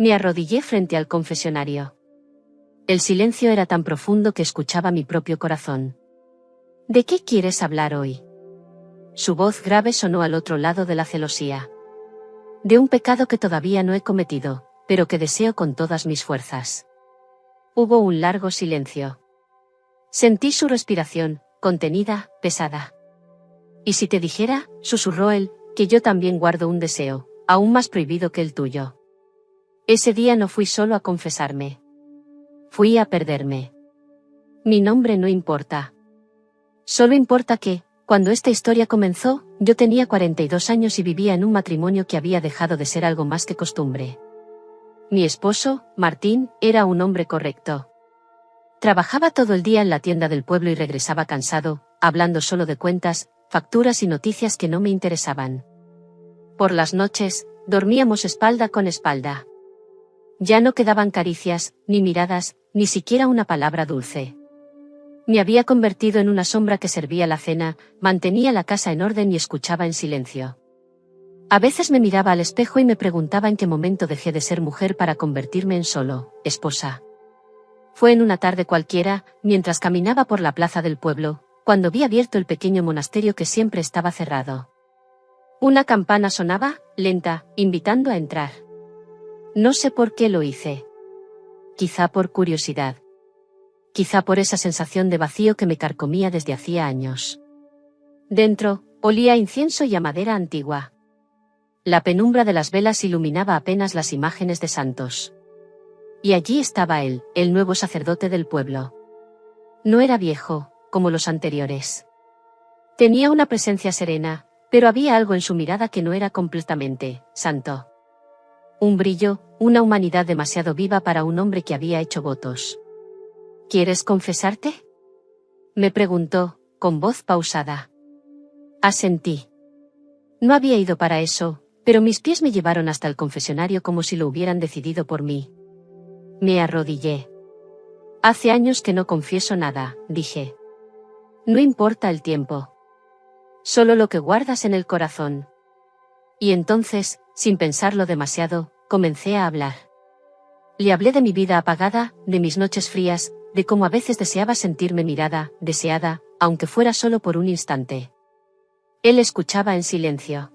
Me arrodillé frente al confesionario. El silencio era tan profundo que escuchaba mi propio corazón. ¿De qué quieres hablar hoy? Su voz grave sonó al otro lado de la celosía. De un pecado que todavía no he cometido, pero que deseo con todas mis fuerzas. Hubo un largo silencio. Sentí su respiración, contenida, pesada. ¿Y si te dijera, susurró él, que yo también guardo un deseo, aún más prohibido que el tuyo? Ese día no fui solo a confesarme. Fui a perderme. Mi nombre no importa. Solo importa que, cuando esta historia comenzó, yo tenía 42 años y vivía en un matrimonio que había dejado de ser algo más que costumbre. Mi esposo, Martín, era un hombre correcto. Trabajaba todo el día en la tienda del pueblo y regresaba cansado, hablando solo de cuentas, facturas y noticias que no me interesaban. Por las noches, dormíamos espalda con espalda. Ya no quedaban caricias, ni miradas, ni siquiera una palabra dulce. Me había convertido en una sombra que servía la cena, mantenía la casa en orden y escuchaba en silencio. A veces me miraba al espejo y me preguntaba en qué momento dejé de ser mujer para convertirme en solo esposa. Fue en una tarde cualquiera, mientras caminaba por la plaza del pueblo, cuando vi abierto el pequeño monasterio que siempre estaba cerrado. Una campana sonaba, lenta, invitando a entrar. No sé por qué lo hice. Quizá por curiosidad. Quizá por esa sensación de vacío que me carcomía desde hacía años. Dentro, olía a incienso y a madera antigua. La penumbra de las velas iluminaba apenas las imágenes de santos. Y allí estaba él, el nuevo sacerdote del pueblo. No era viejo, como los anteriores. Tenía una presencia serena, pero había algo en su mirada que no era completamente santo. Un brillo, una humanidad demasiado viva para un hombre que había hecho votos. ¿Quieres confesarte?, me preguntó, con voz pausada. Asentí. No había ido para eso, pero mis pies me llevaron hasta el confesionario como si lo hubieran decidido por mí. Me arrodillé. Hace años que no confieso nada, dije. No importa el tiempo. Solo lo que guardas en el corazón. Y entonces, sin pensarlo demasiado, comencé a hablar. Le hablé de mi vida apagada, de mis noches frías, de cómo a veces deseaba sentirme mirada, deseada, aunque fuera solo por un instante. Él escuchaba en silencio.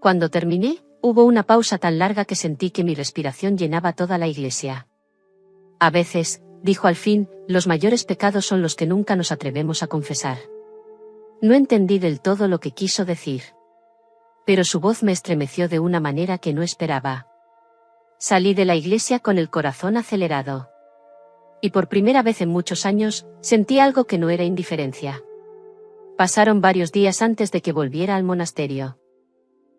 Cuando terminé, hubo una pausa tan larga que sentí que mi respiración llenaba toda la iglesia. A veces, dijo al fin, los mayores pecados son los que nunca nos atrevemos a confesar. No entendí del todo lo que quiso decir. Pero su voz me estremeció de una manera que no esperaba. Salí de la iglesia con el corazón acelerado. Y por primera vez en muchos años, sentí algo que no era indiferencia. Pasaron varios días antes de que volviera al monasterio.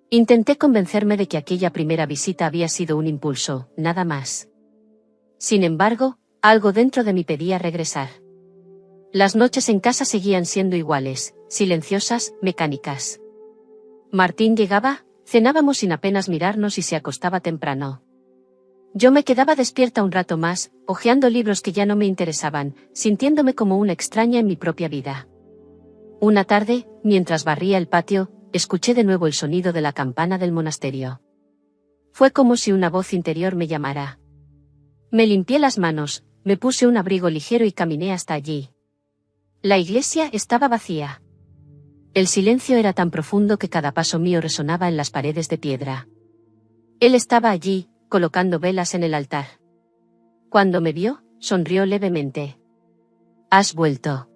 Intenté convencerme de que aquella primera visita había sido un impulso, nada más. Sin embargo, algo dentro de mí pedía regresar. Las noches en casa seguían siendo iguales, silenciosas, mecánicas. Martín llegaba, cenábamos sin apenas mirarnos y se acostaba temprano. Yo me quedaba despierta un rato más, hojeando libros que ya no me interesaban, sintiéndome como una extraña en mi propia vida. Una tarde, mientras barría el patio, escuché de nuevo el sonido de la campana del monasterio. Fue como si una voz interior me llamara. Me limpié las manos, me puse un abrigo ligero y caminé hasta allí. La iglesia estaba vacía. El silencio era tan profundo que cada paso mío resonaba en las paredes de piedra. Él estaba allí, colocando velas en el altar. Cuando me vio, sonrió levemente. ¿Has vuelto?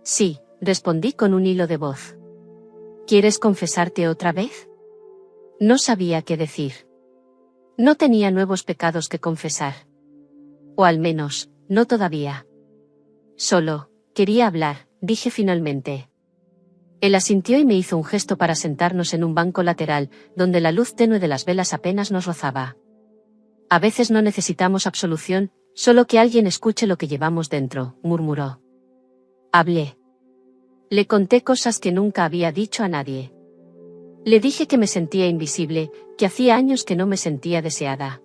Sí, respondí con un hilo de voz. ¿Quieres confesarte otra vez? No sabía qué decir. No tenía nuevos pecados que confesar. O al menos, no todavía. Solo, quería hablar, dije finalmente. Él asintió y me hizo un gesto para sentarnos en un banco lateral, donde la luz tenue de las velas apenas nos rozaba. A veces no necesitamos absolución, solo que alguien escuche lo que llevamos dentro, murmuró. Hablé. Le conté cosas que nunca había dicho a nadie. Le dije que me sentía invisible, que hacía años que no me sentía deseada.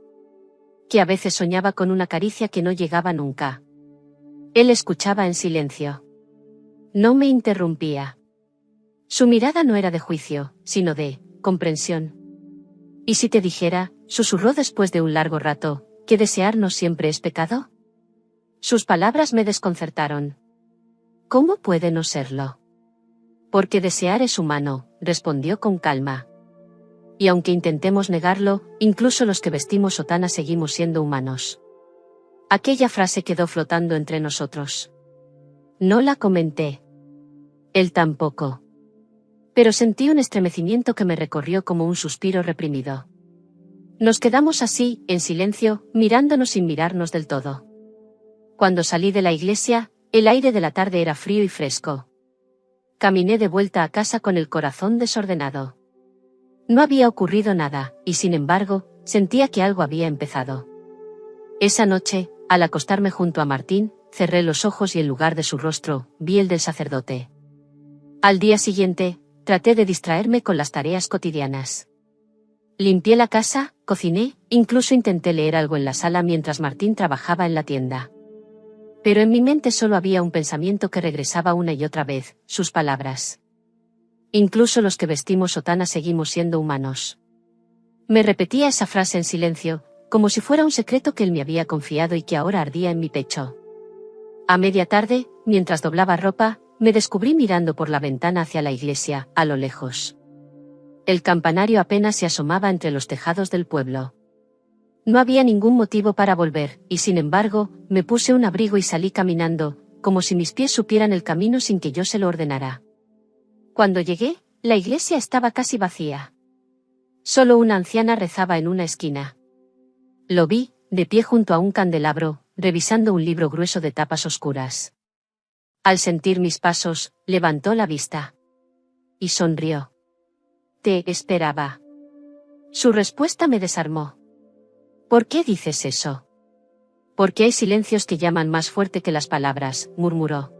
Que a veces soñaba con una caricia que no llegaba nunca. Él escuchaba en silencio. No me interrumpía. Su mirada no era de juicio, sino de comprensión. ¿Y si te dijera, susurró después de un largo rato, ¿que desear no siempre es pecado? Sus palabras me desconcertaron. ¿Cómo puede no serlo? Porque desear es humano, respondió con calma. Y aunque intentemos negarlo, incluso los que vestimos sotana seguimos siendo humanos. Aquella frase quedó flotando entre nosotros. No la comenté. Él tampoco. Pero sentí un estremecimiento que me recorrió como un suspiro reprimido. Nos quedamos así, en silencio, mirándonos sin mirarnos del todo. Cuando salí de la iglesia, el aire de la tarde era frío y fresco. Caminé de vuelta a casa con el corazón desordenado. No había ocurrido nada, y sin embargo, sentía que algo había empezado. Esa noche, al acostarme junto a Martín, cerré los ojos y en lugar de su rostro, vi el del sacerdote. Al día siguiente, traté de distraerme con las tareas cotidianas. Limpié la casa, cociné, incluso intenté leer algo en la sala mientras Martín trabajaba en la tienda. Pero en mi mente solo había un pensamiento que regresaba una y otra vez, sus palabras. Incluso los que vestimos sotana seguimos siendo humanos. Me repetía esa frase en silencio, como si fuera un secreto que él me había confiado y que ahora ardía en mi pecho. A media tarde, mientras doblaba ropa, me descubrí mirando por la ventana hacia la iglesia, a lo lejos. El campanario apenas se asomaba entre los tejados del pueblo. No había ningún motivo para volver, y sin embargo, me puse un abrigo y salí caminando, como si mis pies supieran el camino sin que yo se lo ordenara. Cuando llegué, la iglesia estaba casi vacía. Solo una anciana rezaba en una esquina. Lo vi, de pie junto a un candelabro, revisando un libro grueso de tapas oscuras. Al sentir mis pasos, levantó la vista. Y sonrió. Te esperaba. Su respuesta me desarmó. ¿Por qué dices eso? Porque hay silencios que llaman más fuerte que las palabras, murmuró.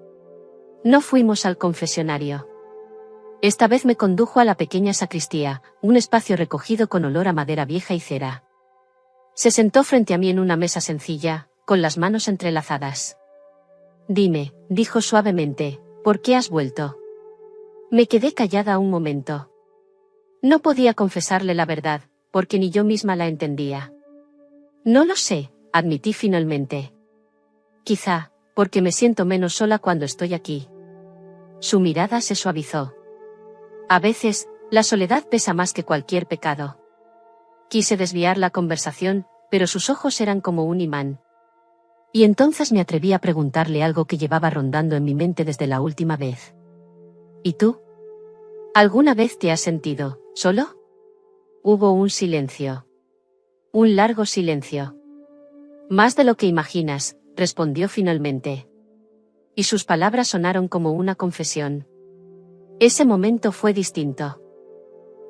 No fuimos al confesionario. Esta vez me condujo a la pequeña sacristía, un espacio recogido con olor a madera vieja y cera. Se sentó frente a mí en una mesa sencilla, con las manos entrelazadas. Dime, dijo suavemente, ¿por qué has vuelto? Me quedé callada un momento. No podía confesarle la verdad, porque ni yo misma la entendía. No lo sé, admití finalmente. Quizá, porque me siento menos sola cuando estoy aquí. Su mirada se suavizó. A veces, la soledad pesa más que cualquier pecado. Quise desviar la conversación, pero sus ojos eran como un imán. Y entonces me atreví a preguntarle algo que llevaba rondando en mi mente desde la última vez. ¿Y tú? ¿Alguna vez te has sentido solo? Hubo un silencio. Un largo silencio. Más de lo que imaginas, respondió finalmente. Y sus palabras sonaron como una confesión. Ese momento fue distinto.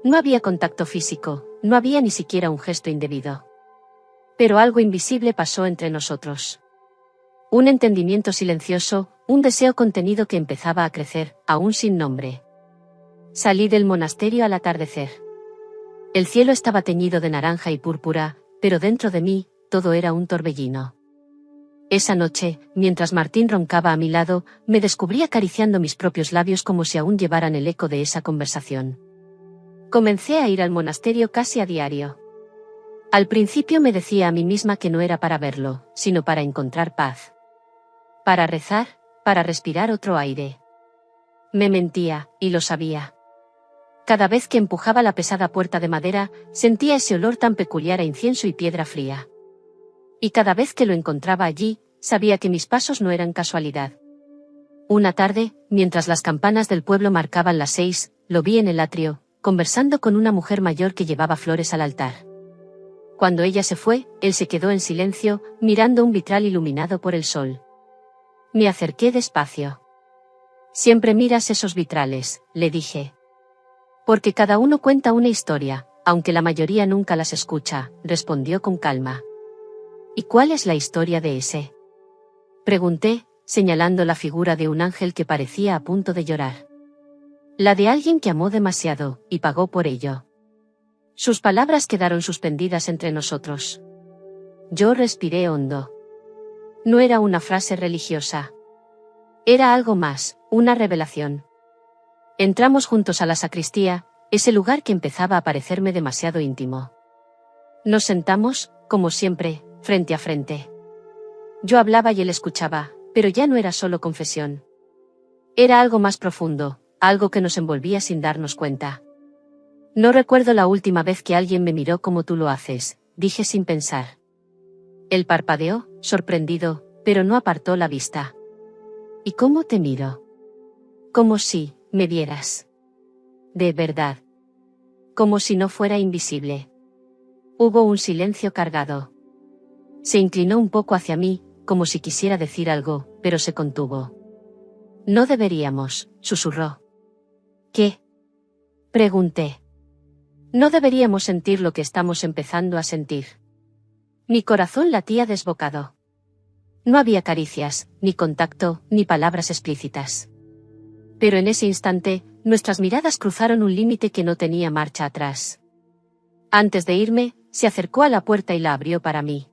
No había contacto físico, no había ni siquiera un gesto indebido. Pero algo invisible pasó entre nosotros. Un entendimiento silencioso, un deseo contenido que empezaba a crecer, aún sin nombre. Salí del monasterio al atardecer. El cielo estaba teñido de naranja y púrpura, pero dentro de mí, todo era un torbellino. Esa noche, mientras Martín roncaba a mi lado, me descubrí acariciando mis propios labios como si aún llevaran el eco de esa conversación. Comencé a ir al monasterio casi a diario. Al principio me decía a mí misma que no era para verlo, sino para encontrar paz. Para rezar, para respirar otro aire. Me mentía, y lo sabía. Cada vez que empujaba la pesada puerta de madera, sentía ese olor tan peculiar a incienso y piedra fría. Y cada vez que lo encontraba allí, sabía que mis pasos no eran casualidad. Una tarde, mientras las campanas del pueblo marcaban las 6, lo vi en el atrio, conversando con una mujer mayor que llevaba flores al altar. Cuando ella se fue, él se quedó en silencio, mirando un vitral iluminado por el sol. Me acerqué despacio. Siempre miras esos vitrales, le dije. Porque cada uno cuenta una historia, aunque la mayoría nunca las escucha, respondió con calma. ¿Y cuál es la historia de ese? Pregunté, señalando la figura de un ángel que parecía a punto de llorar. La de alguien que amó demasiado, y pagó por ello. Sus palabras quedaron suspendidas entre nosotros. Yo respiré hondo. No era una frase religiosa. Era algo más, una revelación. Entramos juntos a la sacristía, ese lugar que empezaba a parecerme demasiado íntimo. Nos sentamos, como siempre, frente a frente. Yo hablaba y él escuchaba, pero ya no era solo confesión. Era algo más profundo, algo que nos envolvía sin darnos cuenta. No recuerdo la última vez que alguien me miró como tú lo haces, dije sin pensar. Él parpadeó, sorprendido, pero no apartó la vista. ¿Y cómo te miro? Como si me vieras. De verdad. Como si no fuera invisible. Hubo un silencio cargado. Se inclinó un poco hacia mí, como si quisiera decir algo, pero se contuvo. No deberíamos, susurró. ¿Qué? Pregunté. No deberíamos sentir lo que estamos empezando a sentir. Mi corazón latía desbocado. No había caricias, ni contacto, ni palabras explícitas. Pero en ese instante, nuestras miradas cruzaron un límite que no tenía marcha atrás. Antes de irme, se acercó a la puerta y la abrió para mí.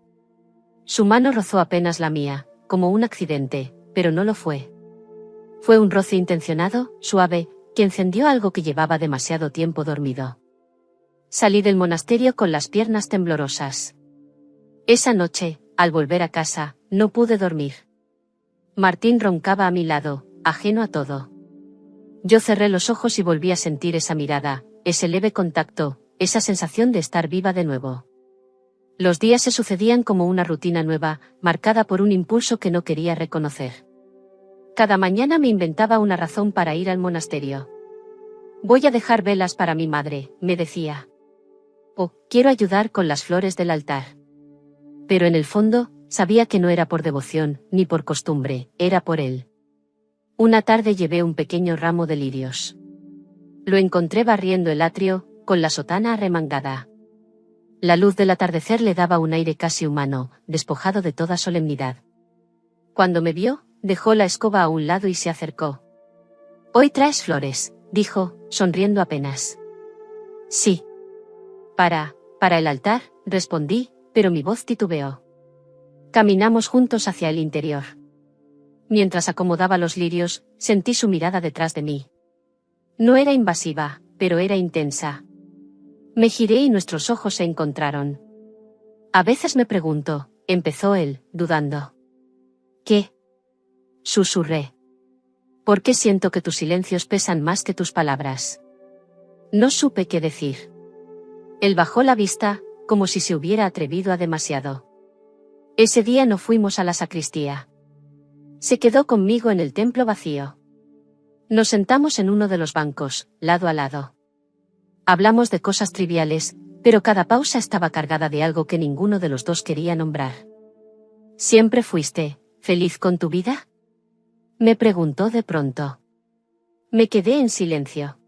Su mano rozó apenas la mía, como un accidente, pero no lo fue. Fue un roce intencionado, suave, que encendió algo que llevaba demasiado tiempo dormido. Salí del monasterio con las piernas temblorosas. Esa noche, al volver a casa, no pude dormir. Martín roncaba a mi lado, ajeno a todo. Yo cerré los ojos y volví a sentir esa mirada, ese leve contacto, esa sensación de estar viva de nuevo. Los días se sucedían como una rutina nueva, marcada por un impulso que no quería reconocer. Cada mañana me inventaba una razón para ir al monasterio. Voy a dejar velas para mi madre, me decía. O, quiero ayudar con las flores del altar. Pero en el fondo, sabía que no era por devoción, ni por costumbre, era por él. Una tarde llevé un pequeño ramo de lirios. Lo encontré barriendo el atrio, con la sotana arremangada. La luz del atardecer le daba un aire casi humano, despojado de toda solemnidad. Cuando me vio, dejó la escoba a un lado y se acercó. «Hoy traes flores», dijo, sonriendo apenas. «Sí». Para el altar», respondí, pero mi voz titubeó. Caminamos juntos hacia el interior. Mientras acomodaba los lirios, sentí su mirada detrás de mí. No era invasiva, pero era intensa. Me giré y nuestros ojos se encontraron. A veces me pregunto, empezó él, dudando. ¿Qué? Susurré. ¿Por qué siento que tus silencios pesan más que tus palabras? No supe qué decir. Él bajó la vista, como si se hubiera atrevido a demasiado. Ese día no fuimos a la sacristía. Se quedó conmigo en el templo vacío. Nos sentamos en uno de los bancos, lado a lado. Hablamos de cosas triviales, pero cada pausa estaba cargada de algo que ninguno de los dos quería nombrar. ¿Siempre fuiste feliz con tu vida?, me preguntó de pronto. Me quedé en silencio.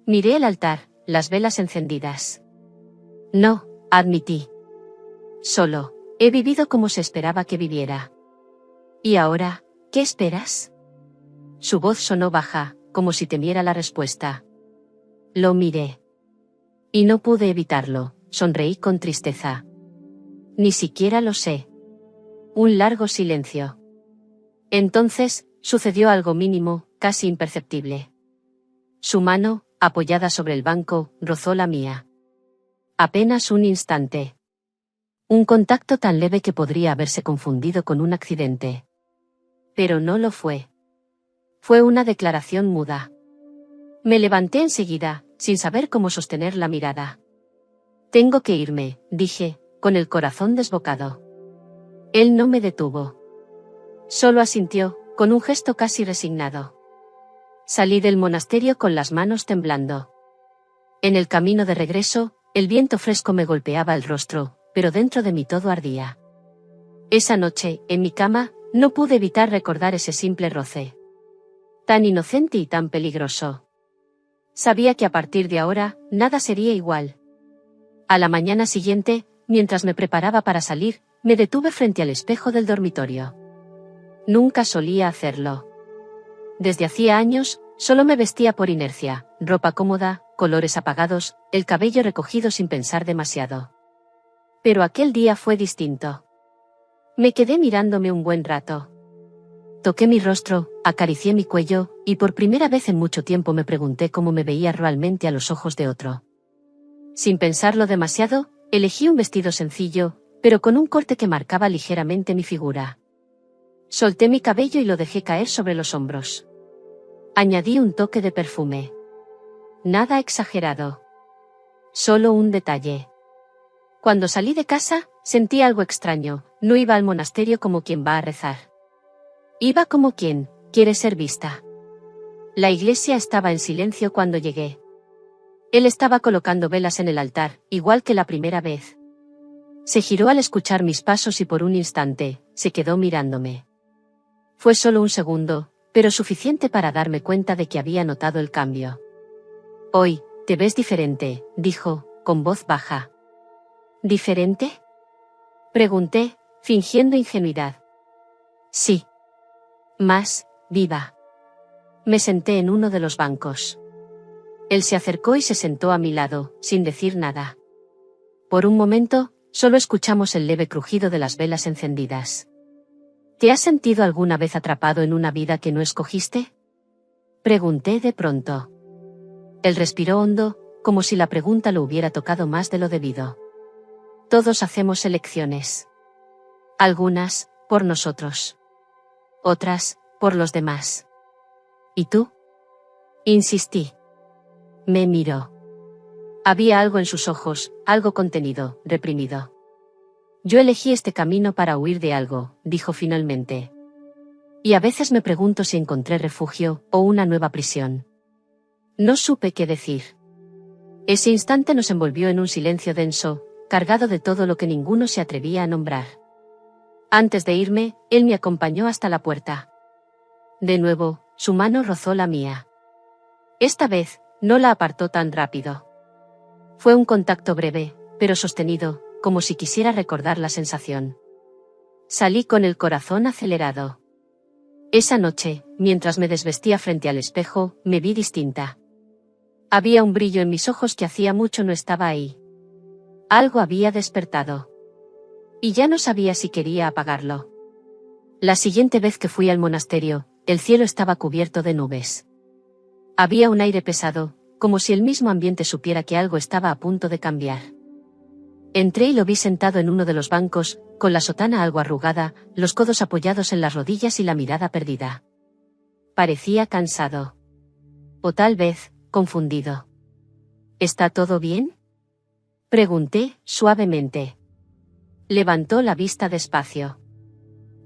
Miré el altar, las velas encendidas. No, admití. Solo, he vivido como se esperaba que viviera. ¿Y ahora, qué esperas? Su voz sonó baja, como si temiera la respuesta. Lo miré. Y no pude evitarlo, sonreí con tristeza. Ni siquiera lo sé. Un largo silencio. Entonces, sucedió algo mínimo, casi imperceptible. Su mano, apoyada sobre el banco, rozó la mía. Apenas un instante. Un contacto tan leve que podría haberse confundido con un accidente. Pero no lo fue. Fue una declaración muda. Me levanté enseguida, sin saber cómo sostener la mirada. Tengo que irme, dije, con el corazón desbocado. Él no me detuvo. Solo asintió, con un gesto casi resignado. Salí del monasterio con las manos temblando. En el camino de regreso, el viento fresco me golpeaba el rostro, pero dentro de mí todo ardía. Esa noche, en mi cama, no pude evitar recordar ese simple roce. Tan inocente y tan peligroso. Sabía que a partir de ahora, nada sería igual. A la mañana siguiente, mientras me preparaba para salir, me detuve frente al espejo del dormitorio. Nunca solía hacerlo. Desde hacía años, solo me vestía por inercia, ropa cómoda, colores apagados, el cabello recogido sin pensar demasiado. Pero aquel día fue distinto. Me quedé mirándome un buen rato. Toqué mi rostro, acaricié mi cuello, y por primera vez en mucho tiempo me pregunté cómo me veía realmente a los ojos de otro. Sin pensarlo demasiado, Elegí un vestido sencillo, pero con un corte que marcaba ligeramente mi figura. Solté mi cabello y lo dejé caer sobre los hombros. Añadí un toque de perfume. Nada exagerado. Solo un detalle. Cuando salí de casa, sentí algo extraño. No iba al monasterio como quien va a rezar. Iba como quien quiere ser vista. La iglesia estaba en silencio cuando llegué. Él estaba colocando velas en el altar, igual que la primera vez. Se giró al escuchar mis pasos y por un instante, se quedó mirándome. Fue solo un segundo, pero suficiente para darme cuenta de que había notado el cambio. Hoy, te ves diferente, dijo, con voz baja. ¿Diferente? Pregunté, fingiendo ingenuidad. Sí. Más, viva. Me senté en uno de los bancos. Él se acercó y se sentó a mi lado, sin decir nada. Por un momento, solo escuchamos el leve crujido de las velas encendidas. ¿Te has sentido alguna vez atrapado en una vida que no escogiste? Pregunté de pronto. Él respiró hondo, como si la pregunta lo hubiera tocado más de lo debido. Todos hacemos elecciones. Algunas, por nosotros. Otras, por los demás. ¿Y tú? Insistí. Me miró. Había algo en sus ojos, algo contenido, reprimido. Yo elegí este camino para huir de algo, dijo finalmente. Y a veces me pregunto si encontré refugio o una nueva prisión. No supe qué decir. Ese instante nos envolvió en un silencio denso, cargado de todo lo que ninguno se atrevía a nombrar. Antes de irme, él me acompañó hasta la puerta. De nuevo, su mano rozó la mía. Esta vez, no la apartó tan rápido. Fue un contacto breve, pero sostenido, como si quisiera recordar la sensación. Salí con el corazón acelerado. Esa noche, mientras me desvestía frente al espejo, me vi distinta. Había un brillo en mis ojos que hacía mucho no estaba ahí. Algo había despertado. Y ya no sabía si quería apagarlo. La siguiente vez que fui al monasterio, el cielo estaba cubierto de nubes. Había un aire pesado, como si el mismo ambiente supiera que algo estaba a punto de cambiar. Entré y lo vi sentado en uno de los bancos, con la sotana algo arrugada, los codos apoyados en las rodillas y la mirada perdida. Parecía cansado. O tal vez, confundido. ¿Está todo bien? Pregunté, suavemente. Levantó la vista despacio.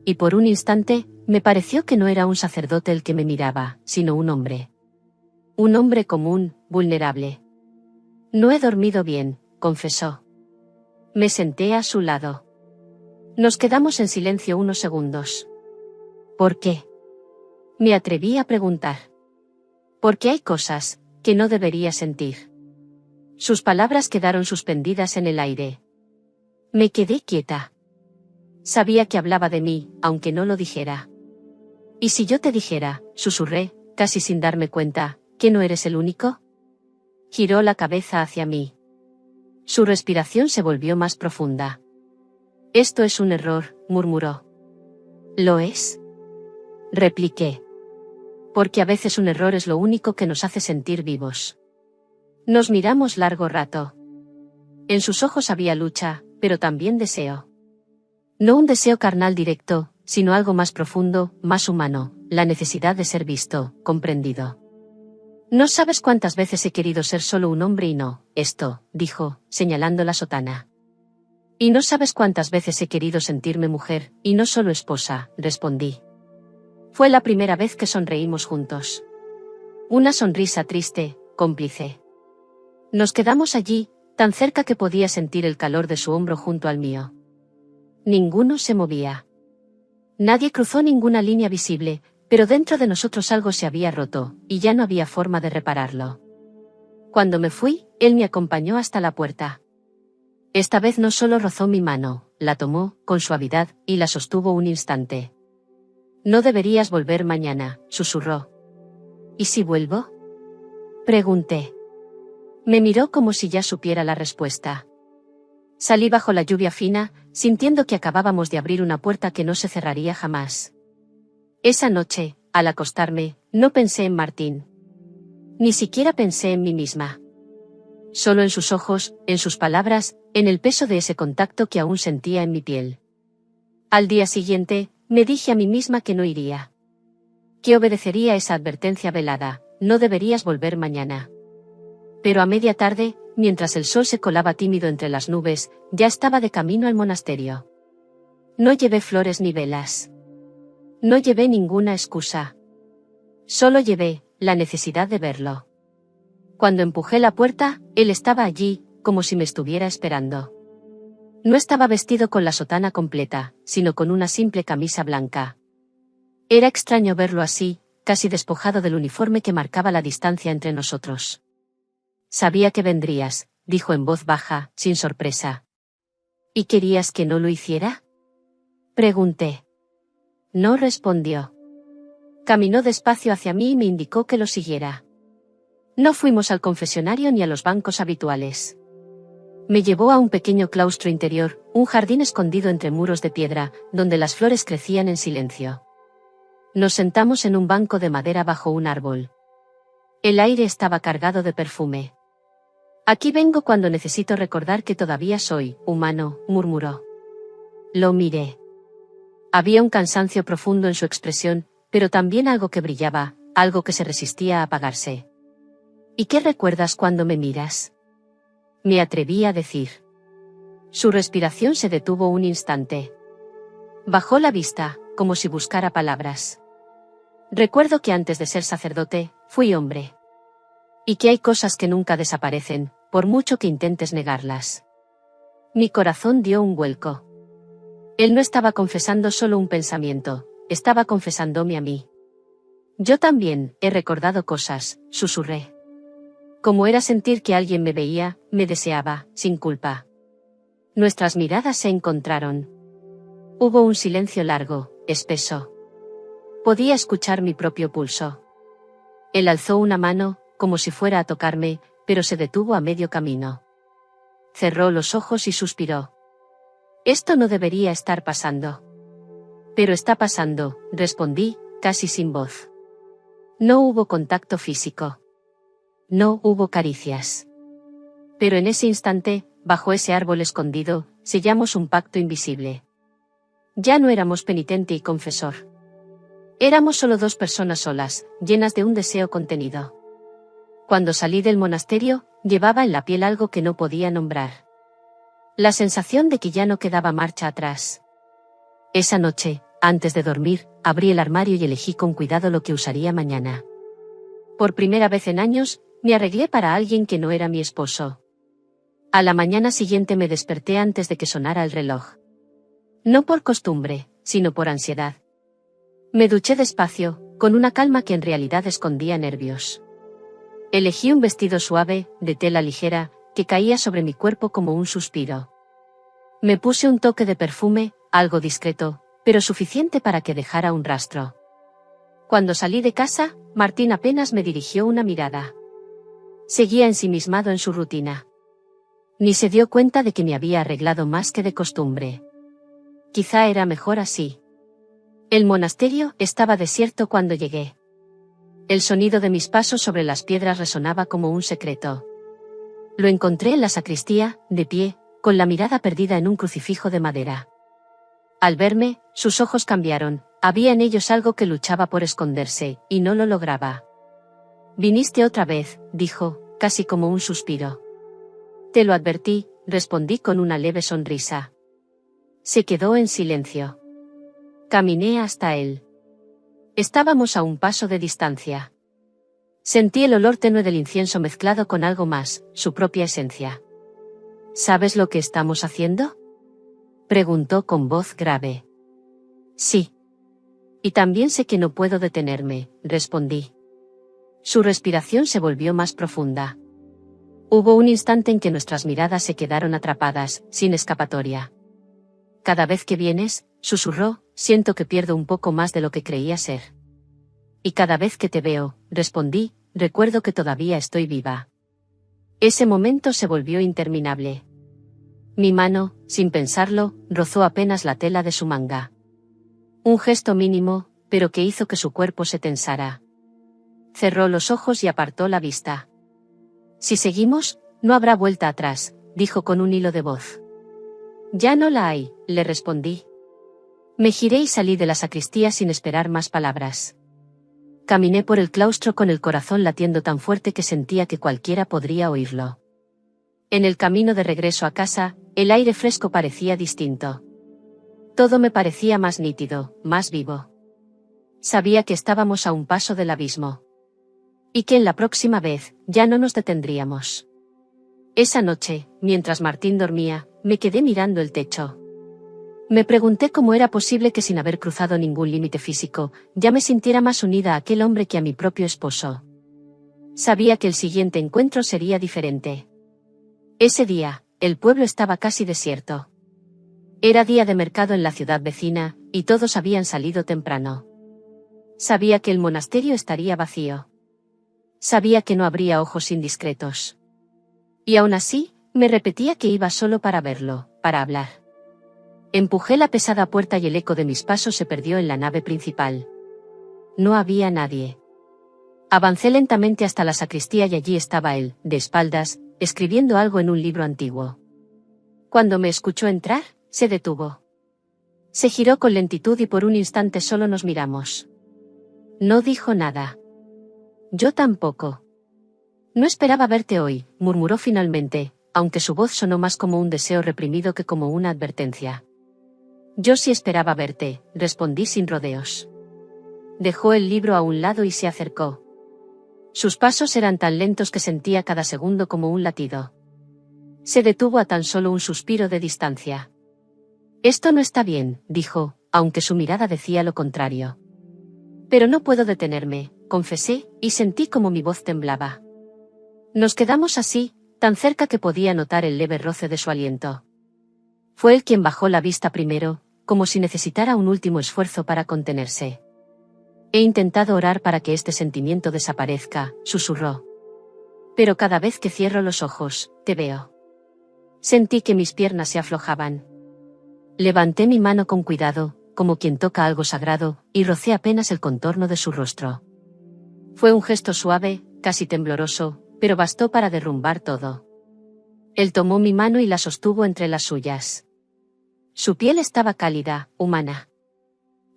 Y por un instante, me pareció que no era un sacerdote el que me miraba, sino un hombre. Un hombre común, vulnerable. No he dormido bien, confesó. Me senté a su lado. Nos quedamos en silencio unos segundos. ¿Por qué? Me atreví a preguntar. Porque hay cosas que no debería sentir. Sus palabras quedaron suspendidas en el aire. Me quedé quieta. Sabía que hablaba de mí, aunque no lo dijera. ¿Y si yo te dijera, susurré, casi sin darme cuenta, que no eres el único? Giró la cabeza hacia mí. Su respiración se volvió más profunda. Esto es un error, murmuró. ¿Lo es? Repliqué. Porque a veces un error es lo único que nos hace sentir vivos. Nos miramos largo rato. En sus ojos había lucha, pero también deseo. No un deseo carnal directo, sino algo más profundo, más humano, la necesidad de ser visto, comprendido. No sabes cuántas veces he querido ser solo un hombre y no, esto, dijo, señalando la sotana. Y no sabes cuántas veces he querido sentirme mujer, y no solo esposa, respondí. Fue la primera vez que sonreímos juntos. Una sonrisa triste, cómplice. Nos quedamos allí, tan cerca que podía sentir el calor de su hombro junto al mío. Ninguno se movía. Nadie cruzó ninguna línea visible, pero dentro de nosotros algo se había roto, y ya no había forma de repararlo. Cuando me fui, él me acompañó hasta la puerta. Esta vez no solo rozó mi mano, la tomó, con suavidad, y la sostuvo un instante. No deberías volver mañana, susurró. ¿Y si vuelvo? Pregunté. Me miró como si ya supiera la respuesta. Salí bajo la lluvia fina, sintiendo que acabábamos de abrir una puerta que no se cerraría jamás. Esa noche, al acostarme, no pensé en Martín. Ni siquiera pensé en mí misma. Solo en sus ojos, en sus palabras, en el peso de ese contacto que aún sentía en mi piel. Al día siguiente, me dije a mí misma que no iría. Que obedecería esa advertencia velada: no deberías volver mañana. Pero a media tarde, mientras el sol se colaba tímido entre las nubes, ya estaba de camino al monasterio. No llevé flores ni velas. No llevé ninguna excusa. Solo llevé la necesidad de verlo. Cuando empujé la puerta, él estaba allí, como si me estuviera esperando. No estaba vestido con la sotana completa, sino con una simple camisa blanca. Era extraño verlo así, casi despojado del uniforme que marcaba la distancia entre nosotros. Sabía que vendrías, dijo en voz baja, sin sorpresa. ¿Y querías que no lo hiciera? Pregunté. No respondió. Caminó despacio hacia mí y me indicó que lo siguiera. No fuimos al confesionario ni a los bancos habituales. Me llevó a un pequeño claustro interior, un jardín escondido entre muros de piedra, donde las flores crecían en silencio. Nos sentamos en un banco de madera bajo un árbol. El aire estaba cargado de perfume. Aquí vengo cuando necesito recordar que todavía soy humano, murmuró. Lo miré. Había un cansancio profundo en su expresión, pero también algo que brillaba, algo que se resistía a apagarse. ¿Y qué recuerdas cuando me miras? Me atreví a decir. Su respiración se detuvo un instante. Bajó la vista, como si buscara palabras. Recuerdo que antes de ser sacerdote, fui hombre. Y que hay cosas que nunca desaparecen, por mucho que intentes negarlas. Mi corazón dio un vuelco. Él no estaba confesando solo un pensamiento, estaba confesándome a mí. Yo también he recordado cosas, susurré. Como era sentir que alguien me veía, me deseaba, sin culpa. Nuestras miradas se encontraron. Hubo un silencio largo, espeso. Podía escuchar mi propio pulso. Él alzó una mano, como si fuera a tocarme, pero se detuvo a medio camino. Cerró los ojos y suspiró. Esto no debería estar pasando. Pero está pasando, respondí, casi sin voz. No hubo contacto físico. No hubo caricias. Pero en ese instante, bajo ese árbol escondido, sellamos un pacto invisible. Ya no éramos penitente y confesor. Éramos solo dos personas solas, llenas de un deseo contenido. Cuando salí del monasterio, llevaba en la piel algo que no podía nombrar. La sensación de que ya no quedaba marcha atrás. Esa noche, antes de dormir, abrí el armario y elegí con cuidado lo que usaría mañana. Por primera vez en años, me arreglé para alguien que no era mi esposo. A la mañana siguiente me desperté antes de que sonara el reloj. No por costumbre, sino por ansiedad. Me duché despacio, con una calma que en realidad escondía nervios. Elegí un vestido suave, de tela ligera, que caía sobre mi cuerpo como un suspiro. Me puse un toque de perfume, algo discreto, pero suficiente para que dejara un rastro. Cuando salí de casa, Martín apenas me dirigió una mirada. Seguía ensimismado en su rutina. Ni se dio cuenta de que me había arreglado más que de costumbre. Quizá era mejor así. El monasterio estaba desierto cuando llegué. El sonido de mis pasos sobre las piedras resonaba como un secreto. Lo encontré en la sacristía, de pie, con la mirada perdida en un crucifijo de madera. Al verme, sus ojos cambiaron, había en ellos algo que luchaba por esconderse, y no lo lograba. «Viniste otra vez», dijo, casi como un suspiro. «Te lo advertí», respondí con una leve sonrisa. Se quedó en silencio. Caminé hasta él. Estábamos a un paso de distancia. Sentí el olor tenue del incienso mezclado con algo más, su propia esencia. «¿Sabes lo que estamos haciendo?», preguntó con voz grave. «Sí. Y también sé que no puedo detenerme», respondí. Su respiración se volvió más profunda. Hubo un instante en que nuestras miradas se quedaron atrapadas, sin escapatoria. «Cada vez que vienes», susurró, «siento que pierdo un poco más de lo que creía ser». «Y cada vez que te veo», respondí, «recuerdo que todavía estoy viva». Ese momento se volvió interminable. Mi mano, sin pensarlo, rozó apenas la tela de su manga. Un gesto mínimo, pero que hizo que su cuerpo se tensara. Cerró los ojos y apartó la vista. «Si seguimos», no habrá vuelta atrás, dijo con un hilo de voz. Ya no la hay, le respondí. Me giré y salí de la sacristía sin esperar más palabras. Caminé por el claustro con el corazón latiendo tan fuerte que sentía que cualquiera podría oírlo. En el camino de regreso a casa, el aire fresco parecía distinto. Todo me parecía más nítido, más vivo. Sabía que estábamos a un paso del abismo. Y que en la próxima vez, ya no nos detendríamos. Esa noche, mientras Martín dormía, me quedé mirando el techo. Me pregunté cómo era posible que sin haber cruzado ningún límite físico, ya me sintiera más unida a aquel hombre que a mi propio esposo. Sabía que el siguiente encuentro sería diferente. Ese día, el pueblo estaba casi desierto. Era día de mercado en la ciudad vecina, y todos habían salido temprano. Sabía que el monasterio estaría vacío. Sabía que no habría ojos indiscretos. Y aún así, me repetía que iba solo para verlo, para hablar. Empujé la pesada puerta y el eco de mis pasos se perdió en la nave principal. No había nadie. Avancé lentamente hasta la sacristía y allí estaba él, de espaldas, escribiendo algo en un libro antiguo. Cuando me escuchó entrar, se detuvo. Se giró con lentitud y por un instante solo nos miramos. No dijo nada. Yo tampoco. No esperaba verte hoy, murmuró finalmente, aunque su voz sonó más como un deseo reprimido que como una advertencia. Yo sí esperaba verte, respondí sin rodeos. Dejó el libro a un lado y se acercó. Sus pasos eran tan lentos que sentía cada segundo como un latido. Se detuvo a tan solo un suspiro de distancia. Esto no está bien, dijo, aunque su mirada decía lo contrario. Pero no puedo detenerme, confesé, y sentí como mi voz temblaba. Nos quedamos así, tan cerca que podía notar el leve roce de su aliento. Fue él quien bajó la vista primero, como si necesitara un último esfuerzo para contenerse. He intentado orar para que este sentimiento desaparezca, susurró. Pero cada vez que cierro los ojos, te veo. Sentí que mis piernas se aflojaban. Levanté mi mano con cuidado, como quien toca algo sagrado, y rocé apenas el contorno de su rostro. Fue un gesto suave, casi tembloroso, pero bastó para derrumbar todo. Él tomó mi mano y la sostuvo entre las suyas. Su piel estaba cálida, humana.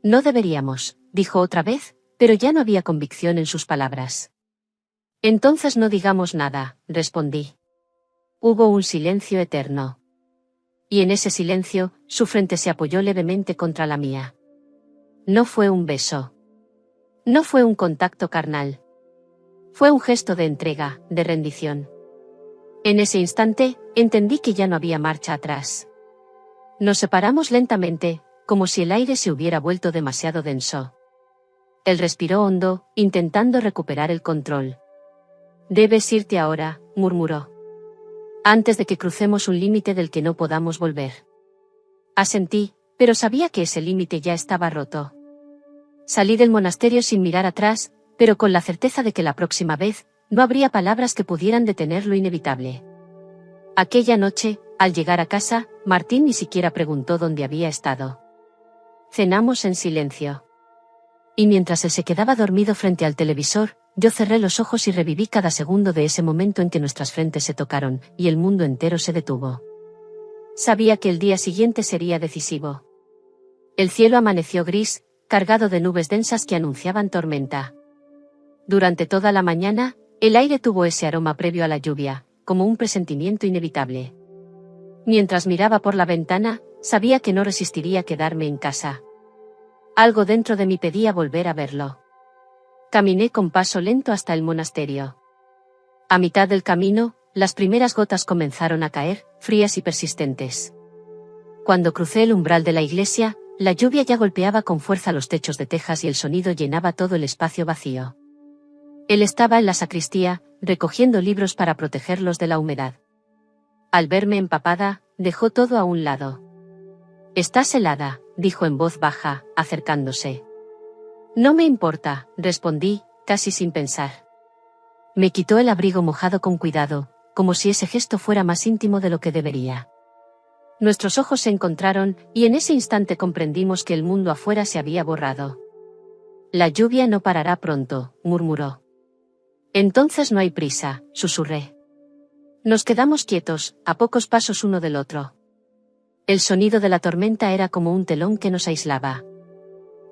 No deberíamos, dijo otra vez, pero ya no había convicción en sus palabras. Entonces no digamos nada, respondí. Hubo un silencio eterno. Y en ese silencio, su frente se apoyó levemente contra la mía. No fue un beso. No fue un contacto carnal. Fue un gesto de entrega, de rendición. En ese instante, entendí que ya no había marcha atrás. Nos separamos lentamente, como si el aire se hubiera vuelto demasiado denso. Él respiró hondo, intentando recuperar el control. Debes irte ahora, murmuró. Antes de que crucemos un límite del que no podamos volver. Asentí, pero sabía que ese límite ya estaba roto. Salí del monasterio sin mirar atrás, pero con la certeza de que la próxima vez, no habría palabras que pudieran detener lo inevitable. Aquella noche, al llegar a casa, Martín ni siquiera preguntó dónde había estado. Cenamos en silencio. Y mientras él se quedaba dormido frente al televisor, yo cerré los ojos y reviví cada segundo de ese momento en que nuestras frentes se tocaron, y el mundo entero se detuvo. Sabía que el día siguiente sería decisivo. El cielo amaneció gris, cargado de nubes densas que anunciaban tormenta. Durante toda la mañana, el aire tuvo ese aroma previo a la lluvia, como un presentimiento inevitable. Mientras miraba por la ventana, sabía que no resistiría quedarme en casa. Algo dentro de mí pedía volver a verlo. Caminé con paso lento hasta el monasterio. A mitad del camino, las primeras gotas comenzaron a caer, frías y persistentes. Cuando crucé el umbral de la iglesia, la lluvia ya golpeaba con fuerza los techos de tejas y el sonido llenaba todo el espacio vacío. Él estaba en la sacristía, recogiendo libros para protegerlos de la humedad. Al verme empapada, dejó todo a un lado. «Estás helada», dijo en voz baja, acercándose. «No me importa», respondí, casi sin pensar. Me quitó el abrigo mojado con cuidado, como si ese gesto fuera más íntimo de lo que debería. Nuestros ojos se encontraron, y en ese instante comprendimos que el mundo afuera se había borrado. «La lluvia no parará pronto», murmuró. «Entonces no hay prisa», susurré. Nos quedamos quietos, a pocos pasos uno del otro. El sonido de la tormenta era como un telón que nos aislaba.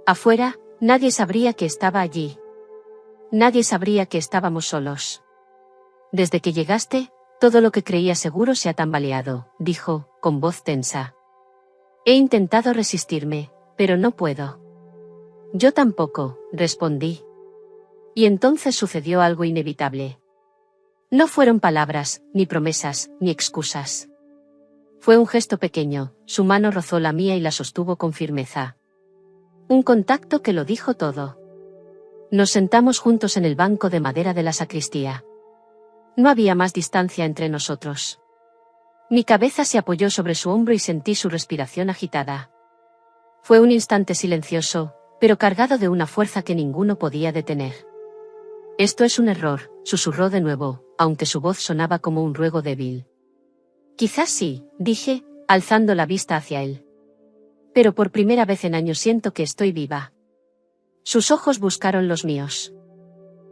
Afuera, nadie sabría que estaba allí. Nadie sabría que estábamos solos. Desde que llegaste, todo lo que creía seguro se ha tambaleado, dijo, con voz tensa. He intentado resistirme, pero no puedo. Yo tampoco, respondí. Y entonces sucedió algo inevitable. No fueron palabras, ni promesas, ni excusas. Fue un gesto pequeño, su mano rozó la mía y la sostuvo con firmeza. Un contacto que lo dijo todo. Nos sentamos juntos en el banco de madera de la sacristía. No había más distancia entre nosotros. Mi cabeza se apoyó sobre su hombro y sentí su respiración agitada. Fue un instante silencioso, pero cargado de una fuerza que ninguno podía detener. Esto es un error, susurró de nuevo, aunque su voz sonaba como un ruego débil. Quizás sí, dije, alzando la vista hacia él. Pero por primera vez en años siento que estoy viva. Sus ojos buscaron los míos.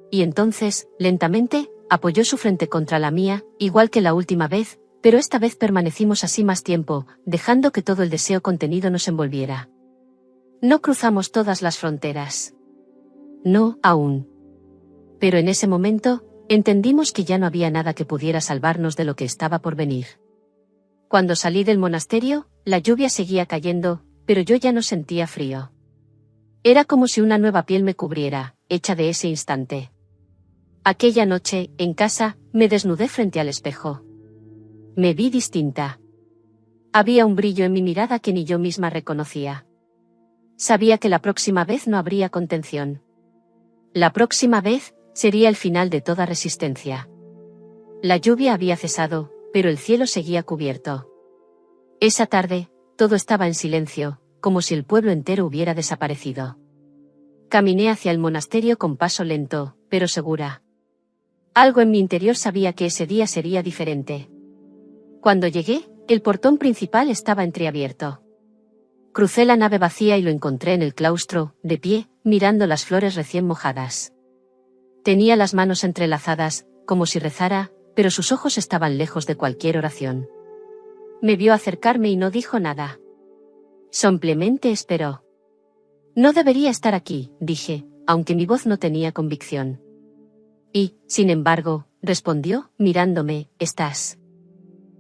Y entonces, lentamente, apoyó su frente contra la mía, igual que la última vez, pero esta vez permanecimos así más tiempo, dejando que todo el deseo contenido nos envolviera. No cruzamos todas las fronteras. No, aún. Pero en ese momento, entendimos que ya no había nada que pudiera salvarnos de lo que estaba por venir. Cuando salí del monasterio, la lluvia seguía cayendo, pero yo ya no sentía frío. Era como si una nueva piel me cubriera, hecha de ese instante. Aquella noche, en casa, me desnudé frente al espejo. Me vi distinta. Había un brillo en mi mirada que ni yo misma reconocía. Sabía que la próxima vez no habría contención. La próxima vez sería el final de toda resistencia. La lluvia había cesado, pero el cielo seguía cubierto. Esa tarde, todo estaba en silencio, como si el pueblo entero hubiera desaparecido. Caminé hacia el monasterio con paso lento, pero segura. Algo en mi interior sabía que ese día sería diferente. Cuando llegué, el portón principal estaba entreabierto. Crucé la nave vacía y lo encontré en el claustro, de pie, mirando las flores recién mojadas. Tenía las manos entrelazadas, como si rezara, pero sus ojos estaban lejos de cualquier oración. Me vio acercarme y no dijo nada. Simplemente esperó. No debería estar aquí, dije, aunque mi voz no tenía convicción. Y, sin embargo, respondió, mirándome, estás.